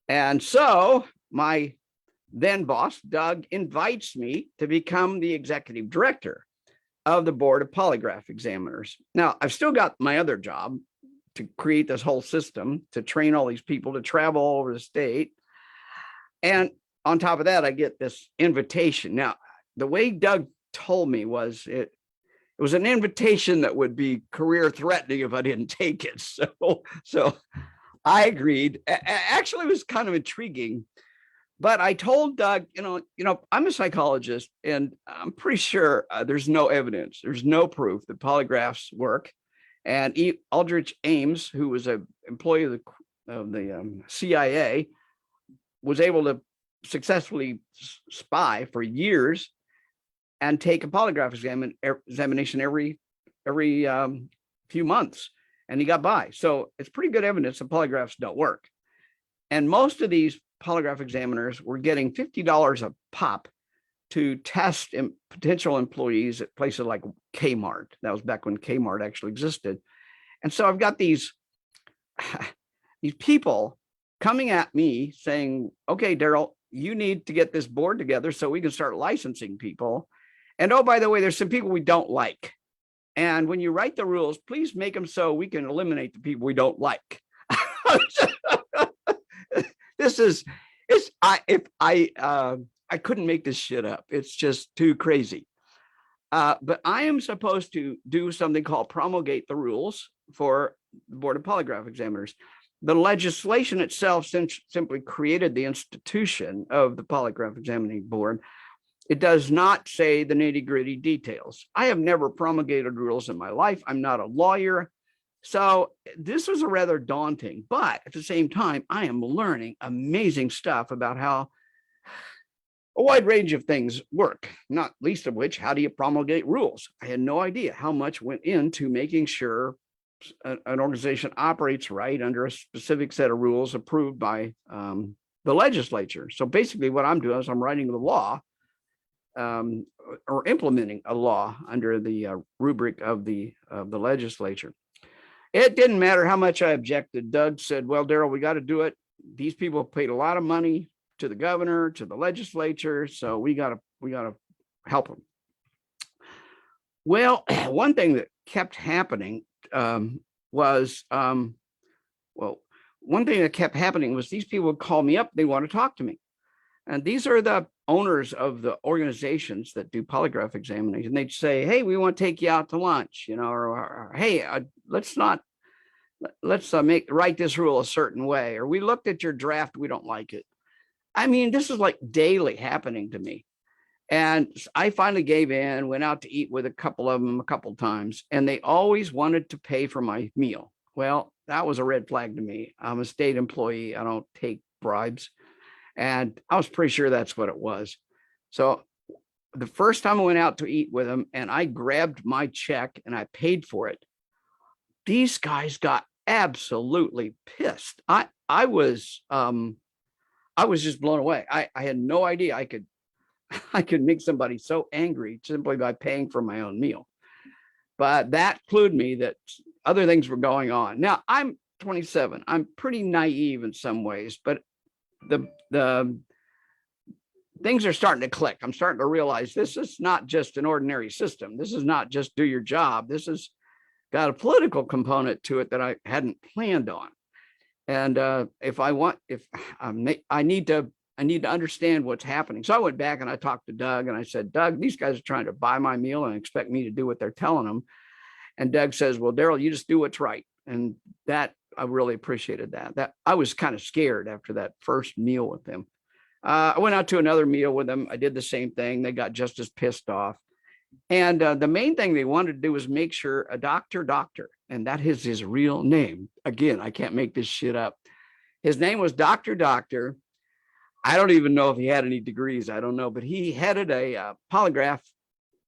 And so my then boss, Doug, invites me to become the executive director of the Board of Polygraph Examiners. Now, I've still got my other job to create this whole system, to train all these people to travel all over the state. And on top of that, I get this invitation. Now, the way Doug told me was it was an invitation that would be career threatening if I didn't take it. So I agreed. Actually, it was kind of intriguing. But I told Doug, you know, I'm a psychologist, and I'm pretty sure there's no evidence, there's no proof that polygraphs work. And Aldrich Ames, who was an employee of the CIA, was able to successfully spy for years and take a polygraph examination every few months, and he got by. So it's pretty good evidence that polygraphs don't work. And most of these polygraph examiners were getting $50 a pop to test potential employees at places like Kmart. That was back when Kmart actually existed. And so I've got these people coming at me saying, okay, Darrel, you need to get this board together so we can start licensing people. And oh, by the way, there's some people we don't like. And when you write the rules, please make them so we can eliminate the people we don't like. I couldn't make this shit up. It's just too crazy. But I am supposed to do something called promulgate the rules for the Board of Polygraph Examiners. The legislation itself simply created the institution of the Polygraph Examining Board. It does not say the nitty-gritty details. I have never promulgated rules in my life. I'm not a lawyer. So this was a rather daunting, but at the same time, I am learning amazing stuff about how a wide range of things work, not least of which, how do you promulgate rules? I had no idea how much went into making sure an organization operates right under a specific set of rules approved by the legislature. So basically what I'm doing is I'm writing the law or implementing a law under the rubric of the legislature. It didn't matter how much I objected. Doug said, well, Darrel, we got to do it. These people paid a lot of money to the governor, to the legislature, so we got to help them. Well, one thing that kept happening was, well, one thing that kept happening was these people would call me up. They want to talk to me. And these are the owners of the organizations that do polygraph examination. They'd say, hey, we want to take you out to lunch, or hey, let's write this rule a certain way. Or we looked at your draft. We don't like it. I mean, this is like daily happening to me. And I finally gave in, went out to eat with a couple of them a couple times, and they always wanted to pay for my meal. Well, that was a red flag to me. I'm a state employee. I don't take bribes. And I was pretty sure that's what it was. So the first time I went out to eat with them and I grabbed my check and I paid for it, these guys got absolutely pissed. I was just blown away. I had no idea I could make somebody so angry simply by paying for my own meal. But that clued me that other things were going on. Now, I'm 27. I'm pretty naive in some ways, but the things are starting to click. I'm starting to realize this is not just an ordinary system. This is not just do your job. This has got a political component to it that I hadn't planned on. And I need to understand what's happening. So I went back and I talked to Doug and I said, Doug, these guys are trying to buy my meal and expect me to do what they're telling them. And Doug says, well, Darrel, you just do what's right. And that, I really appreciated that. I was kind of scared after that first meal with them. I went out to another meal with them. I did the same thing. They got just as pissed off. And the main thing they wanted to do was make sure a doctor, and that is his real name. Again, I can't make this shit up. His name was Doctor. I don't even know if he had any degrees. I don't know, but he headed a polygraph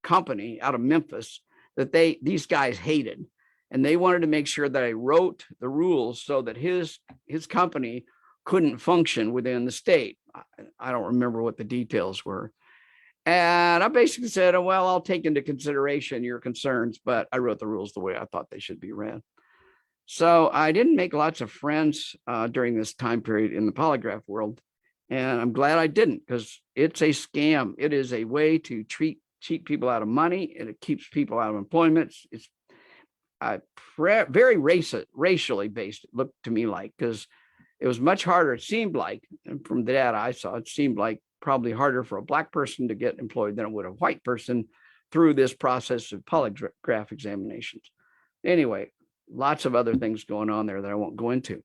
company out of Memphis that these guys hated. And they wanted to make sure that I wrote the rules so that his company couldn't function within the state. I don't remember what the details were. And I basically said, oh, well, I'll take into consideration your concerns, but I wrote the rules the way I thought they should be read. So I didn't make lots of friends during this time period in the polygraph world. And I'm glad I didn't, because it's a scam. It is a way to cheat people out of money, and it keeps people out of employment. It's very racially based, it looked to me like, because it was much harder, it seemed like, and from the data I saw, it seemed like probably harder for a Black person to get employed than it would a white person through this process of polygraph examinations. Anyway, lots of other things going on there that I won't go into.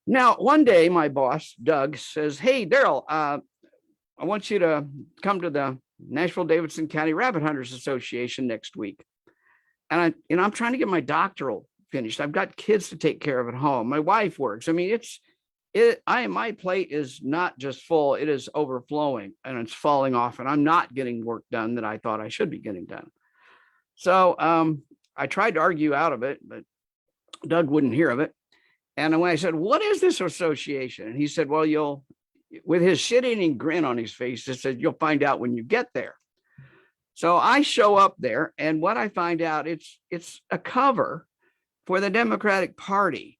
Now, one day, my boss, Doug, says, hey, Darrel, I want you to come to the Nashville-Davidson County Rabbit Hunters Association next week. And I'm trying to get my doctoral finished. I've got kids to take care of at home. My wife works. I mean, my plate is not just full, it is overflowing and it's falling off, and I'm not getting work done that I thought I should be getting done. So I tried to argue out of it, but Doug wouldn't hear of it. And when I said, what is this association? And he said, well, with his shit-eating grin on his face, he said, you'll find out when you get there. So I show up there, and what I find out, it's a cover for the Democratic Party.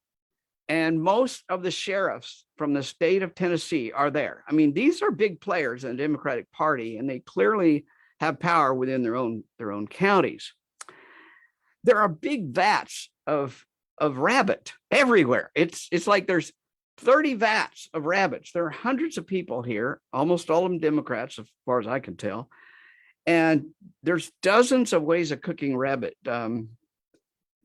And most of the sheriffs from the state of Tennessee are there. I mean, these are big players in the Democratic Party, and they clearly have power within their own counties. There are big vats of rabbit everywhere. It's like there's 30 vats of rabbits. There are hundreds of people here, almost all of them Democrats, as far as I can tell. And there's dozens of ways of cooking rabbit. The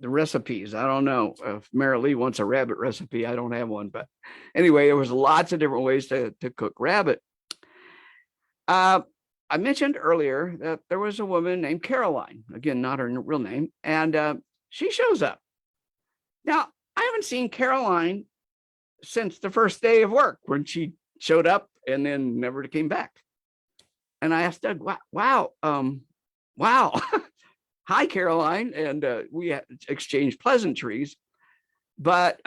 recipes, I don't know if Marilee wants a rabbit recipe. I don't have one, but anyway, there was lots of different ways to cook rabbit. I mentioned earlier that there was a woman named Caroline, again, not her real name, and she shows up. Now, I haven't seen Caroline since the first day of work, when she showed up and then never came back. And I asked Doug, wow. Hi, Caroline. And we exchanged pleasantries. But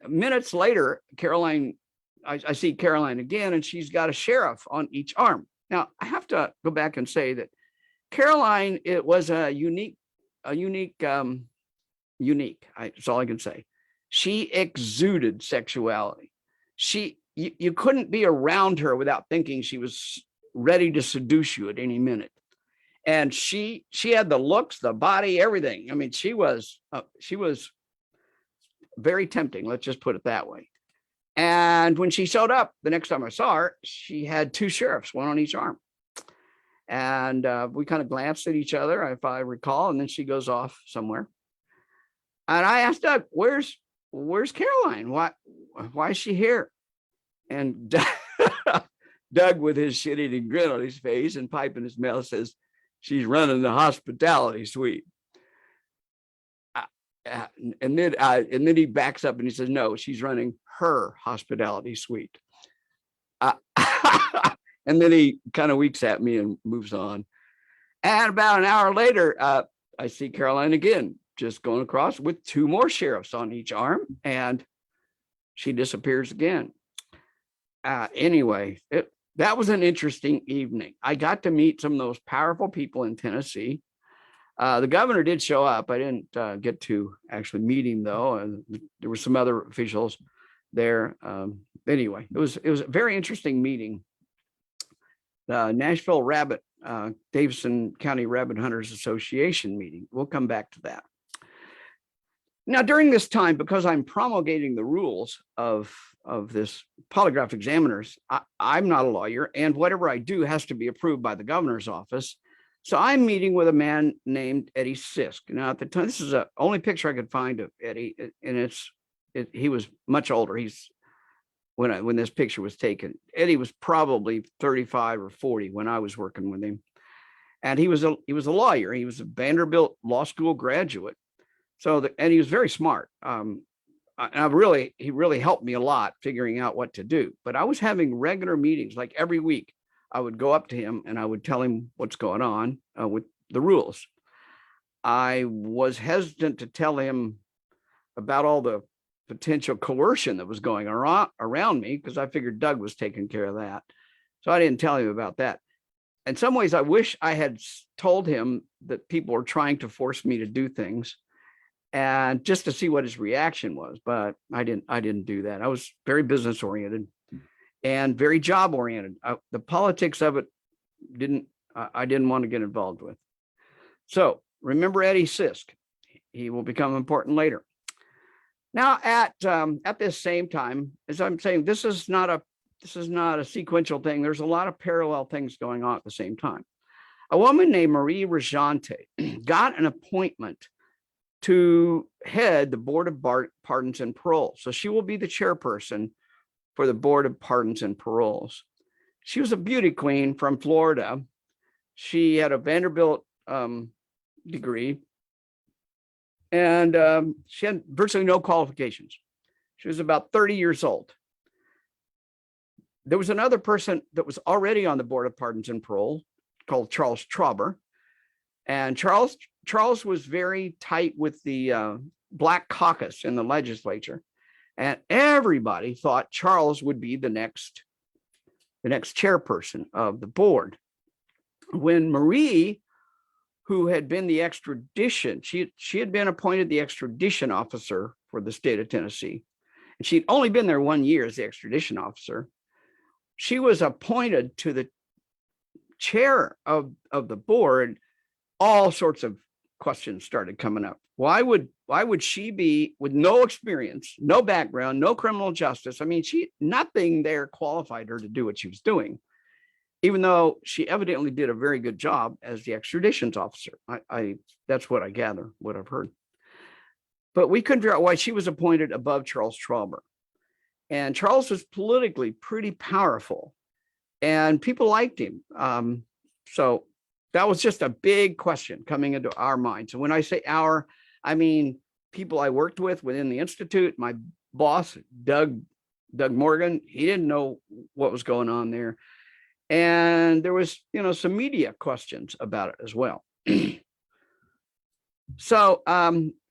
minutes later, Caroline, I see Caroline again, and she's got a sheriff on each arm. Now, I have to go back and say that Caroline, it was unique. That's all I can say. She exuded sexuality. You couldn't be around her without thinking she was ready to seduce you at any minute. And she had the looks, the body, everything. I mean, she was very tempting. Let's just put it that way. And when she showed up, the next time I saw her, she had two sheriffs, one on each arm. And we kind of glanced at each other, if I recall, and then she goes off somewhere. And I asked Doug, where's Caroline? Why is she here? And Doug, with his shit-eating grin on his face and pipe in his mouth, says, she's running the hospitality suite. And then he backs up and he says, no, she's running her hospitality suite. And then he kind of winks at me and moves on. And about an hour later, I see Caroline again, just going across with two more sheriffs on each arm, and she disappears again. Anyway, that was an interesting evening. I got to meet some of those powerful people in Tennessee. The governor did show up. I didn't get to actually meet him, though, and there were some other officials there. Anyway, it was a very interesting meeting. The Nashville-Davidson County Rabbit Hunters Association meeting. We'll come back to that. Now, during this time, because I'm promulgating the rules of this polygraph examiners, I'm not a lawyer, and whatever I do has to be approved by the governor's office. So I'm meeting with a man named Eddie Sisk. Now, at the time, this is the only picture I could find of Eddie, and he was much older. When this picture was taken, Eddie was probably 35 or 40 when I was working with him, and he was a lawyer. He was a Vanderbilt Law School graduate. And he was very smart. He really helped me a lot figuring out what to do. But I was having regular meetings, like every week. I would go up to him and I would tell him what's going on with the rules. I was hesitant to tell him about all the potential coercion that was going around me, because I figured Doug was taking care of that. So I didn't tell him about that. In some ways, I wish I had told him that people were trying to force me to do things, and just to see what his reaction was. But I didn't do that. I was very business oriented and very job oriented. The politics of it I didn't want to get involved with. So remember Eddie Sisk. He will become important later. Now at this same time, as I'm saying, this is not a sequential thing. There's a lot of parallel things going on at the same time. A woman named Marie Regente got an appointment to head the Board of Pardons and Parole. So she will be the chairperson for the Board of Pardons and Paroles. She was a beauty queen from Florida. She had a Vanderbilt degree, and she had virtually no qualifications. She was about 30 years old. There was another person that was already on the Board of Pardons and Parole called Charles Trauber. And Charles was very tight with the Black Caucus in the legislature. And everybody thought Charles would be the next chairperson of the board. When Marie, who had been the extradition, she had been appointed the extradition officer for the state of Tennessee, and she'd only been there 1 year as the extradition officer. She was appointed to the chair of the board. All sorts of questions started coming up. Why would she be, with no experience, no background, no criminal justice? I mean, nothing there qualified her to do what she was doing, even though she evidently did a very good job as the extraditions officer. That's what I gather, what I've heard. But we couldn't figure out why she was appointed above Charles Trauber. And Charles was politically pretty powerful, and people liked him. So that was just a big question coming into our minds. And when I say our, I mean people I worked with within the Institute. My boss, Doug Morgan, he didn't know what was going on there. And there was, some media questions about it as well. So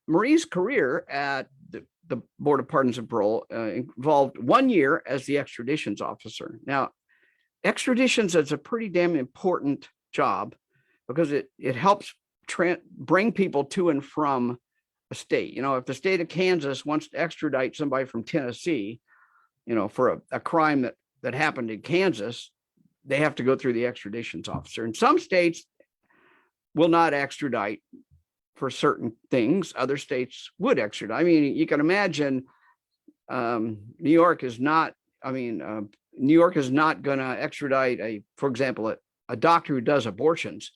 Marie's career at the Board of Pardons and Parole involved 1 year as the extraditions officer. Now, extraditions is a pretty damn important job, because it helps bring people to and from a state. If the state of Kansas wants to extradite somebody from Tennessee, for a crime that happened in Kansas, they have to go through the extraditions officer. And some states will not extradite for certain things, other states would extradite. I mean, you can imagine New York is not, New York is not going to extradite for example, a doctor who does abortions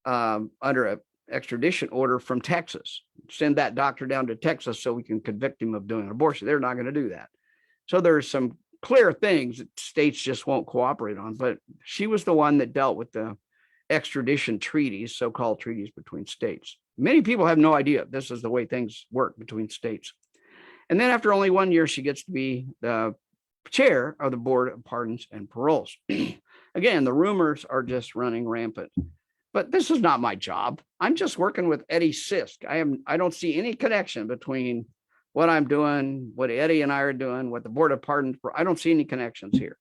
under a extradition order from Texas. Send that doctor down to Texas so we can convict him of doing an abortion. They're not going to do that. So there's some clear things that states just won't cooperate on. But she was the one that dealt with the extradition treaties, so-called treaties between states. Many people have no idea this is the way things work between states. And then after only 1 year, she gets to be the chair of the Board of Pardons and Paroles. Again, the rumors are just running rampant. But this is not my job. I'm just working with Eddie Sisk. I don't see any connection between what I'm doing, what Eddie and I are doing, what the Board of Pardons. I don't see any connections here.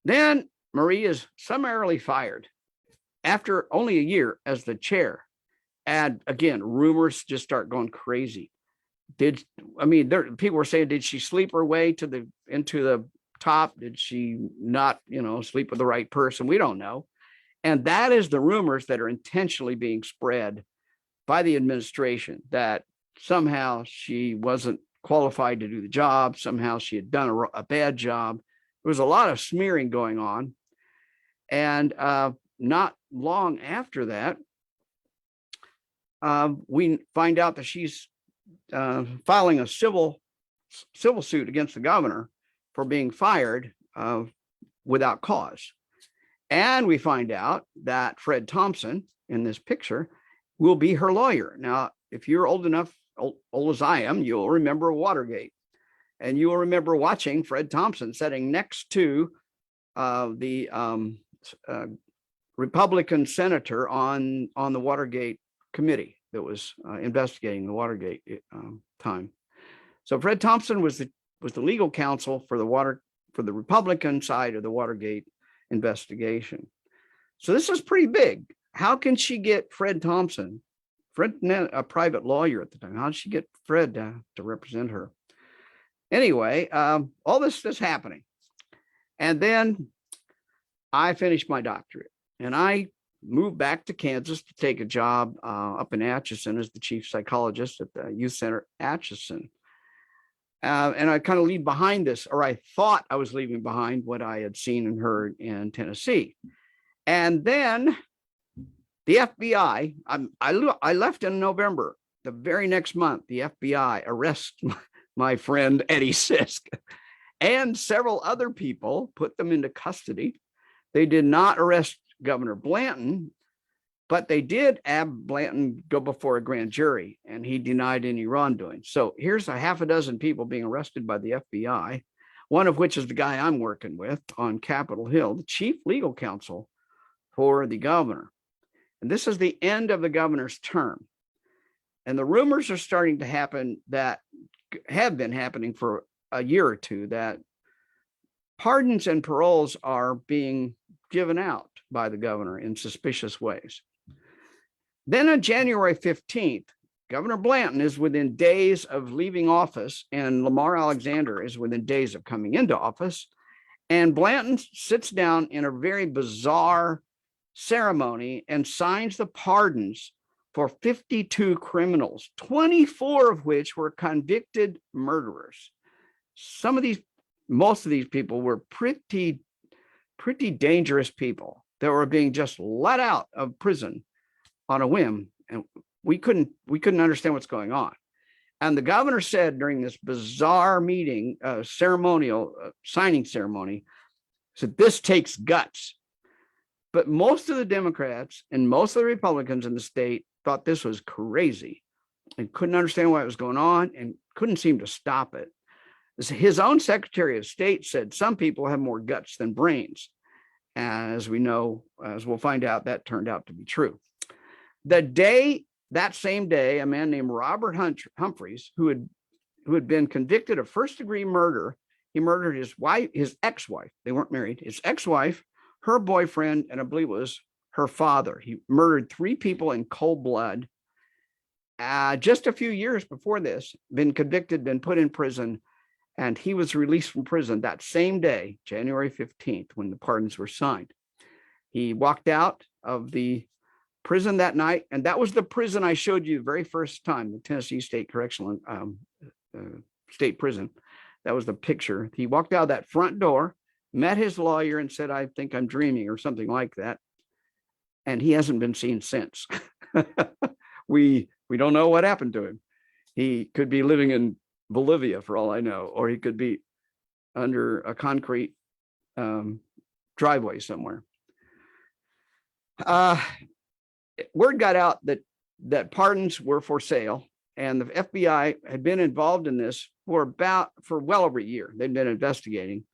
Then Marie is summarily fired after only a year as the chair. And again, rumors just start going crazy. People were saying, did she sleep her way into the top? Did she not, sleep with the right person? We don't know. And that is the rumors that are intentionally being spread by the administration, that somehow she wasn't qualified to do the job. Somehow she had done a bad job. There was a lot of smearing going on. And not long after that, we find out that she's filing a civil suit against the governor for being fired without cause. And we find out that Fred Thompson in this picture will be her lawyer. Now, if you're old as I am, you'll remember Watergate. And you will remember watching Fred Thompson sitting next to the Republican senator on the Watergate committee that was investigating the Watergate time. So Fred Thompson was the legal counsel for the Republican side of the Watergate investigation. So this is pretty big. How can she get Fred Thompson, a private lawyer at the time? How did she get Fred to represent her? Anyway, all this is happening. And then I finished my doctorate and I moved back to Kansas to take a job up in Atchison as the chief psychologist at the youth center Atchison. And I kind of leave behind this, or I thought I was leaving behind what I had seen and heard in Tennessee. And then the FBI, I left in November. The very next month, the FBI arrests my friend Eddie Sisk and several other people, put them into custody. They did not arrest Governor Blanton, but they did have Blanton go before a grand jury, and he denied any wrongdoing. So here's a half a dozen people being arrested by the FBI, one of which is the guy I'm working with on Capitol Hill, the chief legal counsel for the governor. And this is the end of the governor's term. And the rumors are starting to happen that have been happening for a year or two, that pardons and paroles are being given out by the governor in suspicious ways. Then on January 15th, Governor Blanton is within days of leaving office and Lamar Alexander is within days of coming into office. And Blanton sits down in a very bizarre ceremony and signs the pardons for 52 criminals, 24 of which were convicted murderers. Most of these people were pretty dangerous people that were being just let out of prison on a whim, and we couldn't understand what's going on. And the governor said during this bizarre meeting, ceremonial signing ceremony, said this takes guts. But most of the Democrats and most of the Republicans in the state thought this was crazy and couldn't understand why it was going on and couldn't seem to stop it. His own Secretary of State said some people have more guts than brains. As we know, as we'll find out, that turned out to be true. That same day, a man named Robert Humphreys, who had been convicted of first-degree murder, he murdered his ex-wife. They weren't married. His ex-wife, her boyfriend, and I believe it was her father. He murdered 3 people in cold blood. Just a few years before this, been convicted, been put in prison, and he was released from prison that same day, January 15th, when the pardons were signed. He walked out of the prison that night. And that was the prison I showed you the very first time, the Tennessee State Correctional State Prison. That was the picture. He walked out that front door, met his lawyer and said, I think I'm dreaming or something like that. And he hasn't been seen since. We don't know what happened to him. He could be living in Bolivia for all I know, or he could be under a concrete driveway somewhere. Word got out that pardons were for sale, and the FBI had been involved in this for well over a year. They'd been investigating,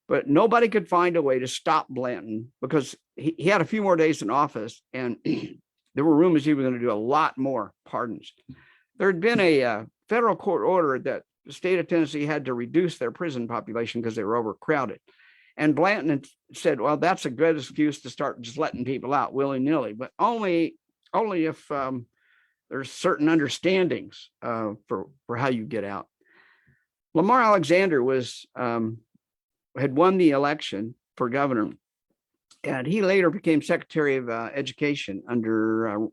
but nobody could find a way to stop Blanton because he had a few more days in office, and there were rumors he was going to do a lot more pardons. There had been a federal court order that the state of Tennessee had to reduce their prison population because they were overcrowded. And Blanton said, well, that's a good excuse to start just letting people out willy-nilly, but only if there's certain understandings for how you get out. Lamar Alexander had won the election for governor, and he later became Secretary of Education under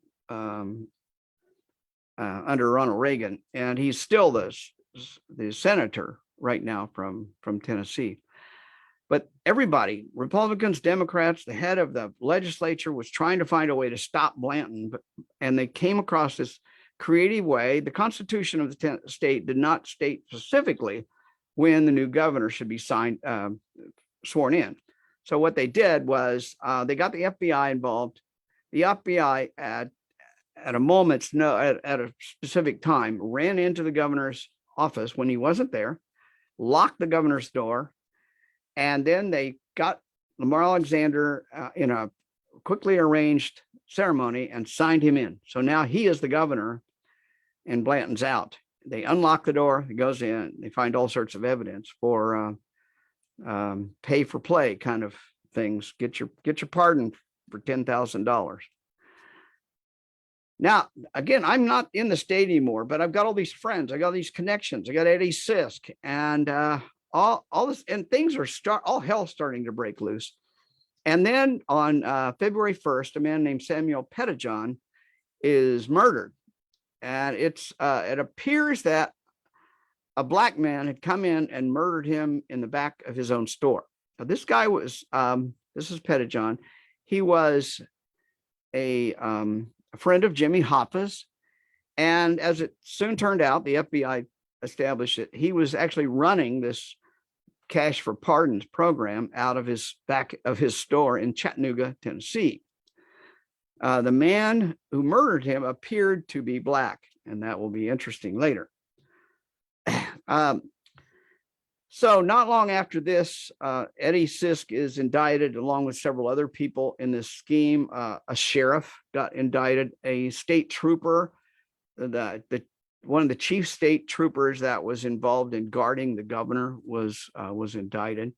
Ronald Reagan, and he's still the senator right now from Tennessee. But everybody, Republicans, Democrats, the head of the legislature was trying to find a way to stop Blanton, and they came across this creative way. The Constitution of the state did not state specifically when the new governor should be sworn in. So what they did was they got the FBI involved. The FBI at a specific time ran into the governor's office when he wasn't there, locked the governor's door, and then they got Lamar Alexander in a quickly arranged ceremony and signed him in. So now he is the governor and Blanton's out. They unlock the door, he goes in, they find all sorts of evidence for pay for play kind of things. Get your pardon for $10,000. Now, again, I'm not in the state anymore, but I've got all these friends. I got these connections. I got Eddie Sisk, and all this, and things are all hell starting to break loose. And then on February 1st, a man named Samuel Pettijohn is murdered, and it appears that a black man had come in and murdered him in the back of his own store. Now, this guy was this is Pettijohn. He was a friend of Jimmy Hoffa's, and as it soon turned out, the FBI established it. He was actually running this cash for pardons program out of his back of his store in Chattanooga, Tennessee. The man who murdered him appeared to be black, and that will be interesting later. So not long after this, Eddie Sisk is indicted along with several other people in this scheme. A sheriff got indicted, a state trooper, one of the chief state troopers that was involved in guarding the governor was indicted,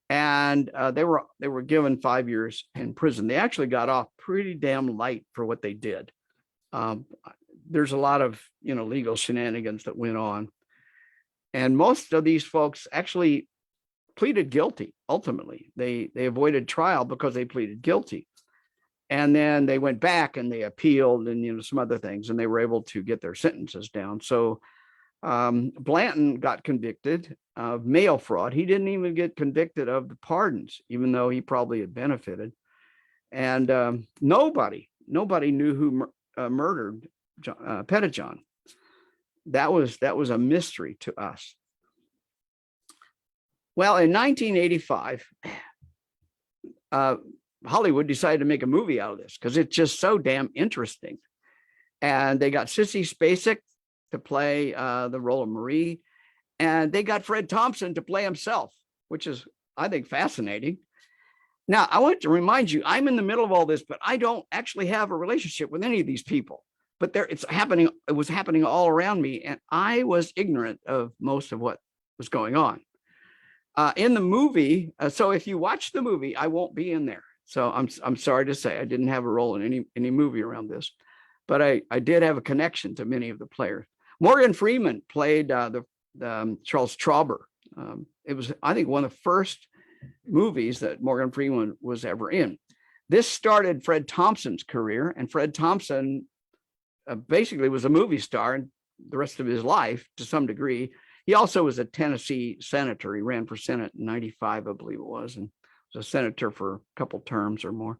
and they were given 5 years in prison. They actually got off pretty damn light for what they did. There's a lot of legal shenanigans that went on. And most of these folks actually pleaded guilty. Ultimately, they avoided trial because they pleaded guilty. And then they went back and they appealed and some other things, and they were able to get their sentences down. So Blanton got convicted of mail fraud. He didn't even get convicted of the pardons, even though he probably had benefited. And nobody knew who murdered Pettijohn. That was a mystery to us. Well, in 1985, Hollywood decided to make a movie out of this because it's just so damn interesting. And they got Sissy Spacek to play the role of Marie, and they got Fred Thompson to play himself, which is, I think, fascinating. Now, I want to remind you, I'm in the middle of all this, but I don't actually have a relationship with any of these people. But it was happening all around me, and I was ignorant of most of what was going on. In the movie, so if you watch the movie, I won't be in there. So I'm sorry to say I didn't have a role in any movie around this, but I did have a connection to many of the players. Morgan Freeman played the Charles Trauber. It was, I think, one of the first movies that Morgan Freeman was ever in. This started Fred Thompson's career, and Fred Thompson basically was a movie star and the rest of his life to some degree. He also was a Tennessee senator. He ran for Senate in 95, I believe it was, and was a senator for a couple terms or more.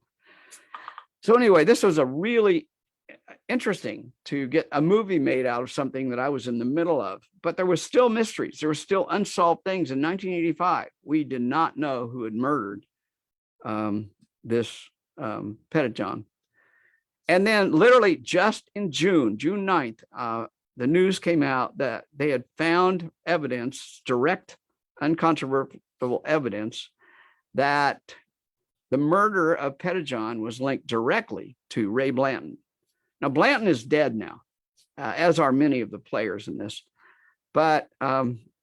So anyway, this was a really interesting to get a movie made out of something that I was in the middle of, but there was still mysteries. There were still unsolved things. In 1985, we did not know who had murdered this Pettijohn. And then literally just in June 9th, the news came out that they had found evidence, direct, uncontrovertible evidence, that the murder of Pettijohn was linked directly to Ray Blanton. Now, Blanton is dead now, as are many of the players in this. But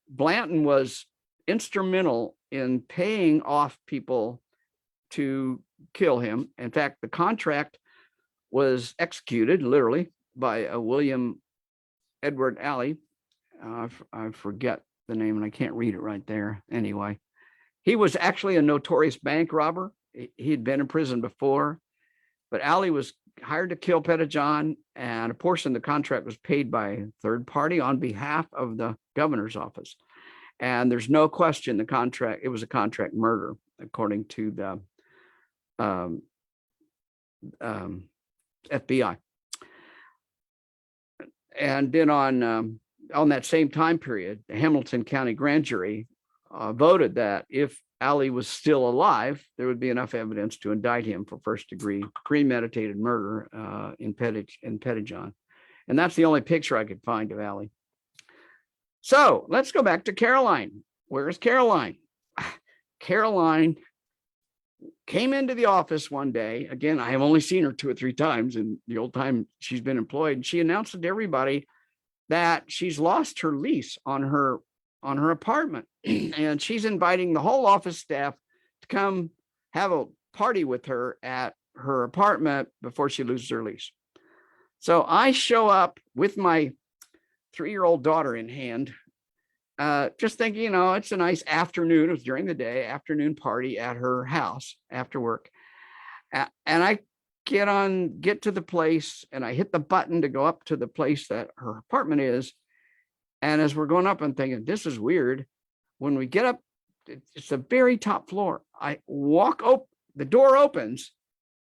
Blanton was instrumental in paying off people to kill him. In fact, the contract was executed literally by William Edward Alley. I forget the name and I can't read it right there. Anyway, he was actually a notorious bank robber. He had been in prison before, but Alley was hired to kill Pettijohn, and a portion of the contract was paid by a third party on behalf of the governor's office. And there's no question it was a contract murder, according to the FBI. And then on that same time period, the Hamilton County grand jury voted that if Alley was still alive, there would be enough evidence to indict him for first-degree premeditated murder in Pettijohn. And that's the only picture I could find of Alley. So let's go back to Caroline. Where's Caroline? Caroline came into the office one day. Again, I have only seen her 2 or 3 times in the old time she's been employed. And she announced to everybody that she's lost her lease on her apartment. And she's inviting the whole office staff to come have a party with her at her apartment before she loses her lease. So I show up with my 3-year-old daughter in hand, just thinking, it's a nice afternoon. It was during the day, afternoon party at her house after work. And I get to the place and I hit the button to go up to the place that her apartment is. And as we're going up, I'm thinking, this is weird. When we get up, it's the very top floor. I walk up, the door opens,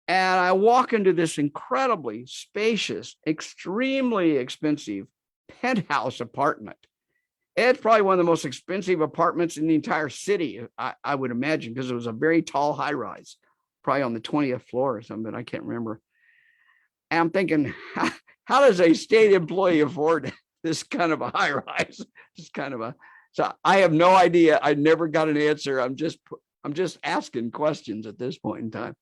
and I walk into this incredibly spacious, extremely expensive penthouse apartment. It's probably one of the most expensive apartments in the entire city, I would imagine, because it was a very tall high rise, probably on the 20th floor or something. I can't remember. And I'm thinking, how does a state employee afford this kind of a high rise? So I have no idea. I never got an answer. I'm just asking questions at this point in time.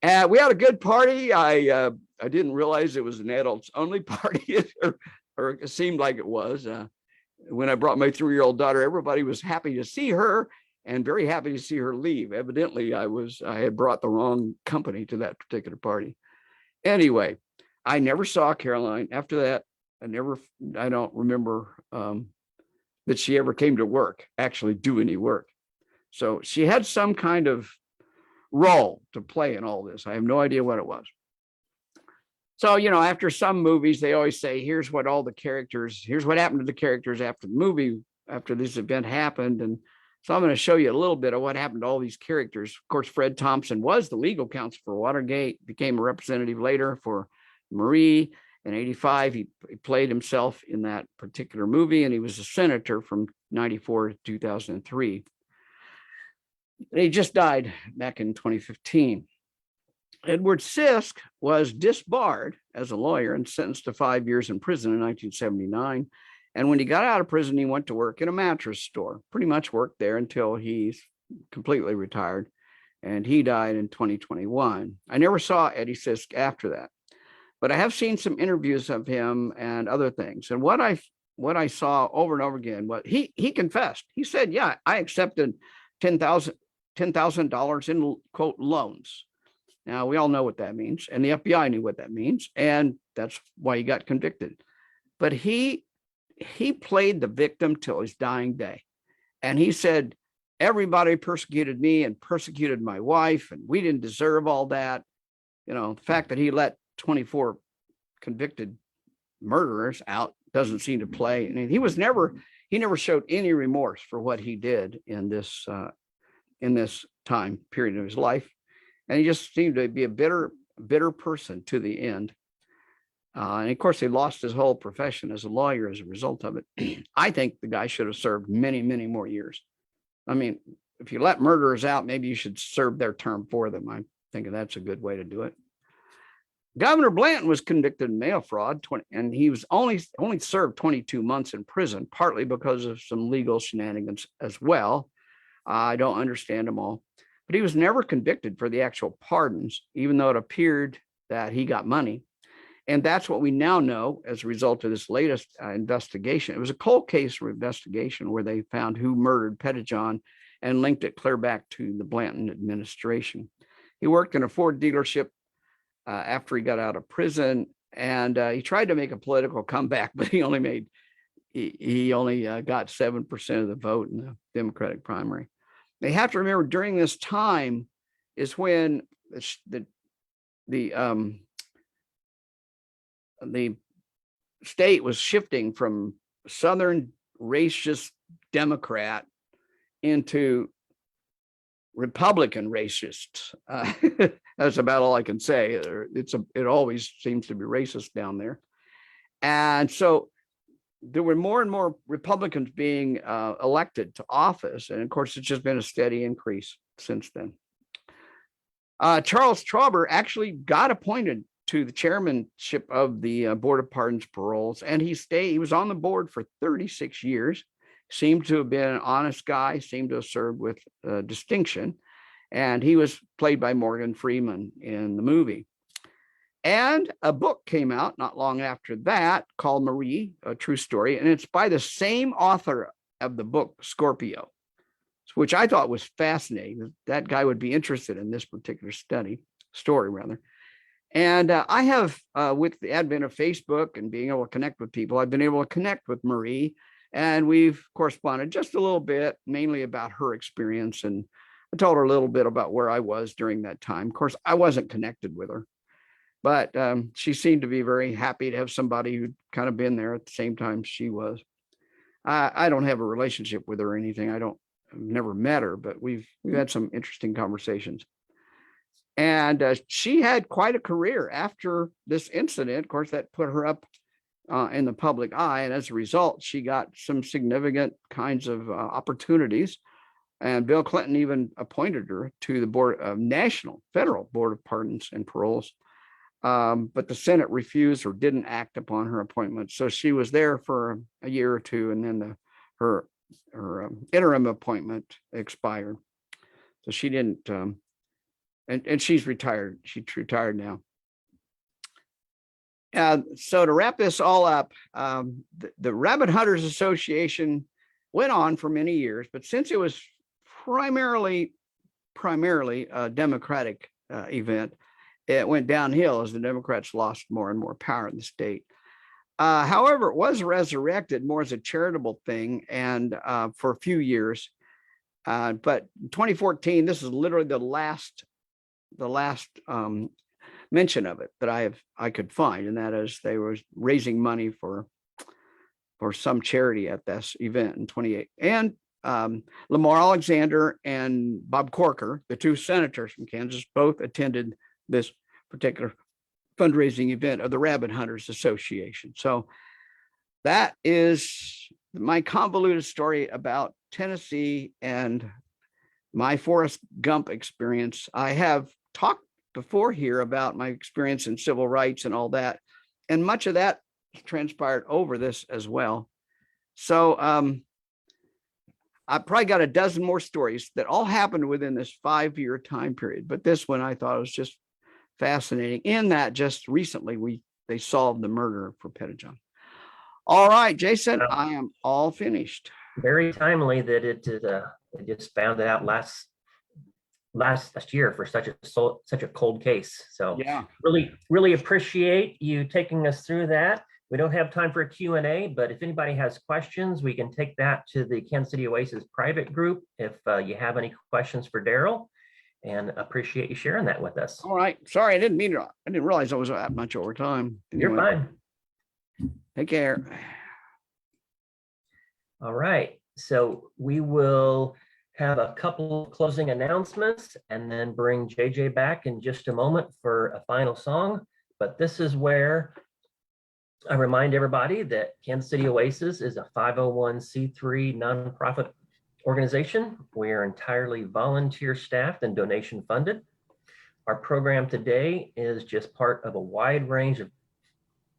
And we had a good party. I didn't realize it was an adults only party, or it seemed like it was. When I brought my 3-year-old daughter, everybody was happy to see her and very happy to see her leave. Evidently, I had brought the wrong company to that particular party. Anyway, I never saw Caroline after that. I don't remember that she ever came to work, actually do any work. So she had some kind of role to play in all this. I have no idea what it was. So, after some movies, they always say, here's what happened to the characters after the movie, after this event happened. And so I'm going to show you a little bit of what happened to all these characters. Of course, Fred Thompson was the legal counsel for Watergate, became a representative later for Marilee. In 85, he played himself in that particular movie, and he was a senator from 94 to 2003. He just died back in 2015. Edward Sisk was disbarred as a lawyer and sentenced to 5 years in prison in 1979. And when he got out of prison, he went to work in a mattress store, pretty much worked there until he's completely retired. And he died in 2021. I never saw Eddie Sisk after that. But I have seen some interviews of him and other things. And what I saw over and over again, he confessed. He said, yeah, I accepted $10,000 in, quote, loans. Now, we all know what that means. And the FBI knew what that means. And that's why he got convicted. But he played the victim till his dying day. And he said, everybody persecuted me and persecuted my wife, and we didn't deserve all that. You know, the fact that he let 24 convicted murderers out doesn't seem to play. And he never showed any remorse for what he did in this time period of his life. And he just seemed to be a bitter person to the end. And of course, he lost his whole profession as a lawyer as a result of it. I think the guy should have served many, many more years. I mean, if you let murderers out, maybe you should serve their term for them. I'm thinking that's a good way to do it. Governor Blanton was convicted of mail fraud, and he was only served 22 months in prison, partly because of some legal shenanigans as well. I don't understand them all, but he was never convicted for the actual pardons, even though it appeared that he got money. And that's what we now know as a result of this latest investigation. It was a cold case investigation where they found who murdered Pettijohn and linked it clear back to the Blanton administration. He worked in a Ford dealership after he got out of prison, and he tried to make a political comeback, but he only got 7% of the vote in the Democratic primary. They have to remember during this time is when the state was shifting from Southern racist Democrat into Republican racists. That's about all I can say. It always seems to be racist down there. And so there were more and more Republicans being elected to office. And of course, it's just been a steady increase since then. Charles Trauber actually got appointed to the chairmanship of the Board of Pardons, Paroles, and he was on the board for 36 years, seemed to have been an honest guy, seemed to have served with distinction, and he was played by Morgan Freeman in the movie. And a book came out not long after that called Marilee, a true story, and it's by the same author of the book Scorpio, which I thought was fascinating. That guy would be interested in this particular story. And I have, with the advent of Facebook and being able to connect with people, I've been able to connect with Marilee, and we've corresponded just a little bit, mainly about her experience. And I told her a little bit about where I was during that time. Of course, I wasn't connected with her, but she seemed to be very happy to have somebody who'd kind of been there at the same time she was. I don't have a relationship with her or anything. I've never met her, but we've had some interesting conversations. And she had quite a career after this incident. Of course, that put her up in the public eye. And as a result, she got some significant kinds of opportunities. And Bill Clinton even appointed her to the board of Federal Board of Pardons and Paroles. But the Senate refused or didn't act upon her appointment. So she was there for a year or two, and then her interim appointment expired. So she didn't. And she's retired. She's retired now. So to wrap this all up, the Rabbit Hunters Association went on for many years, but since it was primarily a Democratic event, it went downhill as the Democrats lost more and more power in the state. However, it was resurrected more as a charitable thing, and for a few years. But in 2014, this is literally the last mention of it that I could find, and that is they were raising money for some charity at this event in 28. And Lamar Alexander and Bob Corker, the two senators from Kansas, both attended this particular fundraising event of the Rabbit Hunters Association. So that is my convoluted story about Tennessee and my Forrest Gump experience. I have talked before here about my experience in civil rights and all that, and much of that transpired over this as well. So I probably got a dozen more stories that all happened within this 5-year time period, but this one I thought was just fascinating in that just recently they solved the murder for Pettijohn. All right, Jason, I am all finished. Very timely that it just found it out last year for such a cold case. So yeah, really appreciate you taking us through that. We don't have time for a Q&A, but if anybody has questions, we can take that to the Kansas City Oasis private group if you have any questions for Darrel, and appreciate you sharing that with us. All right. Sorry, I didn't realize I was that much over time. You're fine. Take care. All right. So we will have a couple of closing announcements and then bring JJ back in just a moment for a final song. But this is where I remind everybody that Kansas City Oasis is a 501c3 nonprofit organization. We are entirely volunteer staffed and donation funded. Our program today is just part of a wide range of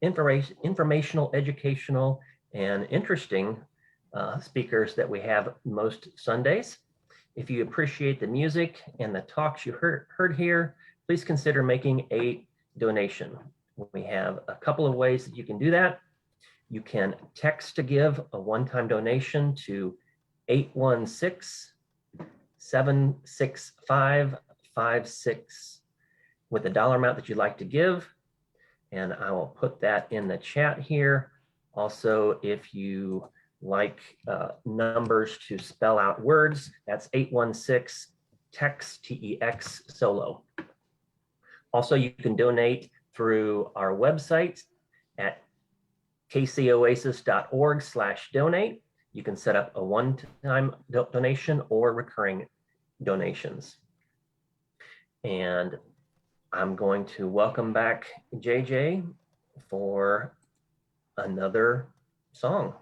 informational, educational, and interesting speakers that we have most Sundays. If you appreciate the music and the talks you heard here, please consider making a donation. We have a couple of ways that you can do that. You can text to give a one-time donation to 816-765-56 with the dollar amount that you'd like to give. And I will put that in the chat here. Also, if you like numbers to spell out words, that's 816 text TEX solo. Also, you can donate through our website at kcoasis.org/donate. You can set up a one-time donation or recurring donations. And I'm going to welcome back JJ for another song.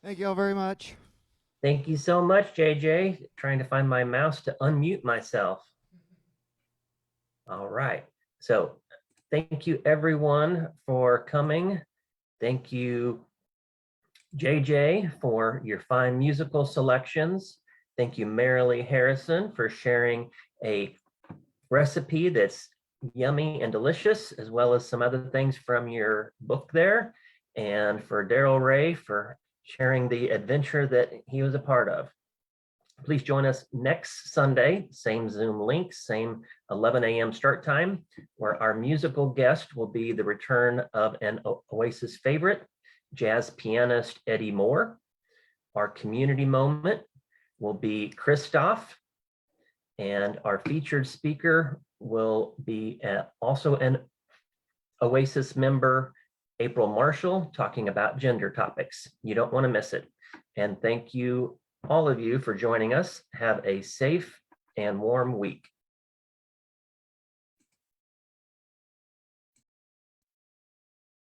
Thank you all very much. Thank you so much, JJ. Trying to find my mouse to unmute myself. All right. So thank you everyone for coming. Thank you, JJ, for your fine musical selections. Thank you, Marilee Harrison, for sharing a recipe that's yummy and delicious, as well as some other things from your book there. And for Darrel Ray for sharing the adventure that he was a part of. Please join us next Sunday, same Zoom link, same 11 a.m. start time, where our musical guest will be the return of an Oasis favorite, jazz pianist Eddie Moore. Our community moment will be Christoph, and our featured speaker will be also an Oasis member, April Marshall, talking about gender topics. You don't want to miss it. And thank you, all of you, for joining us. Have a safe and warm week.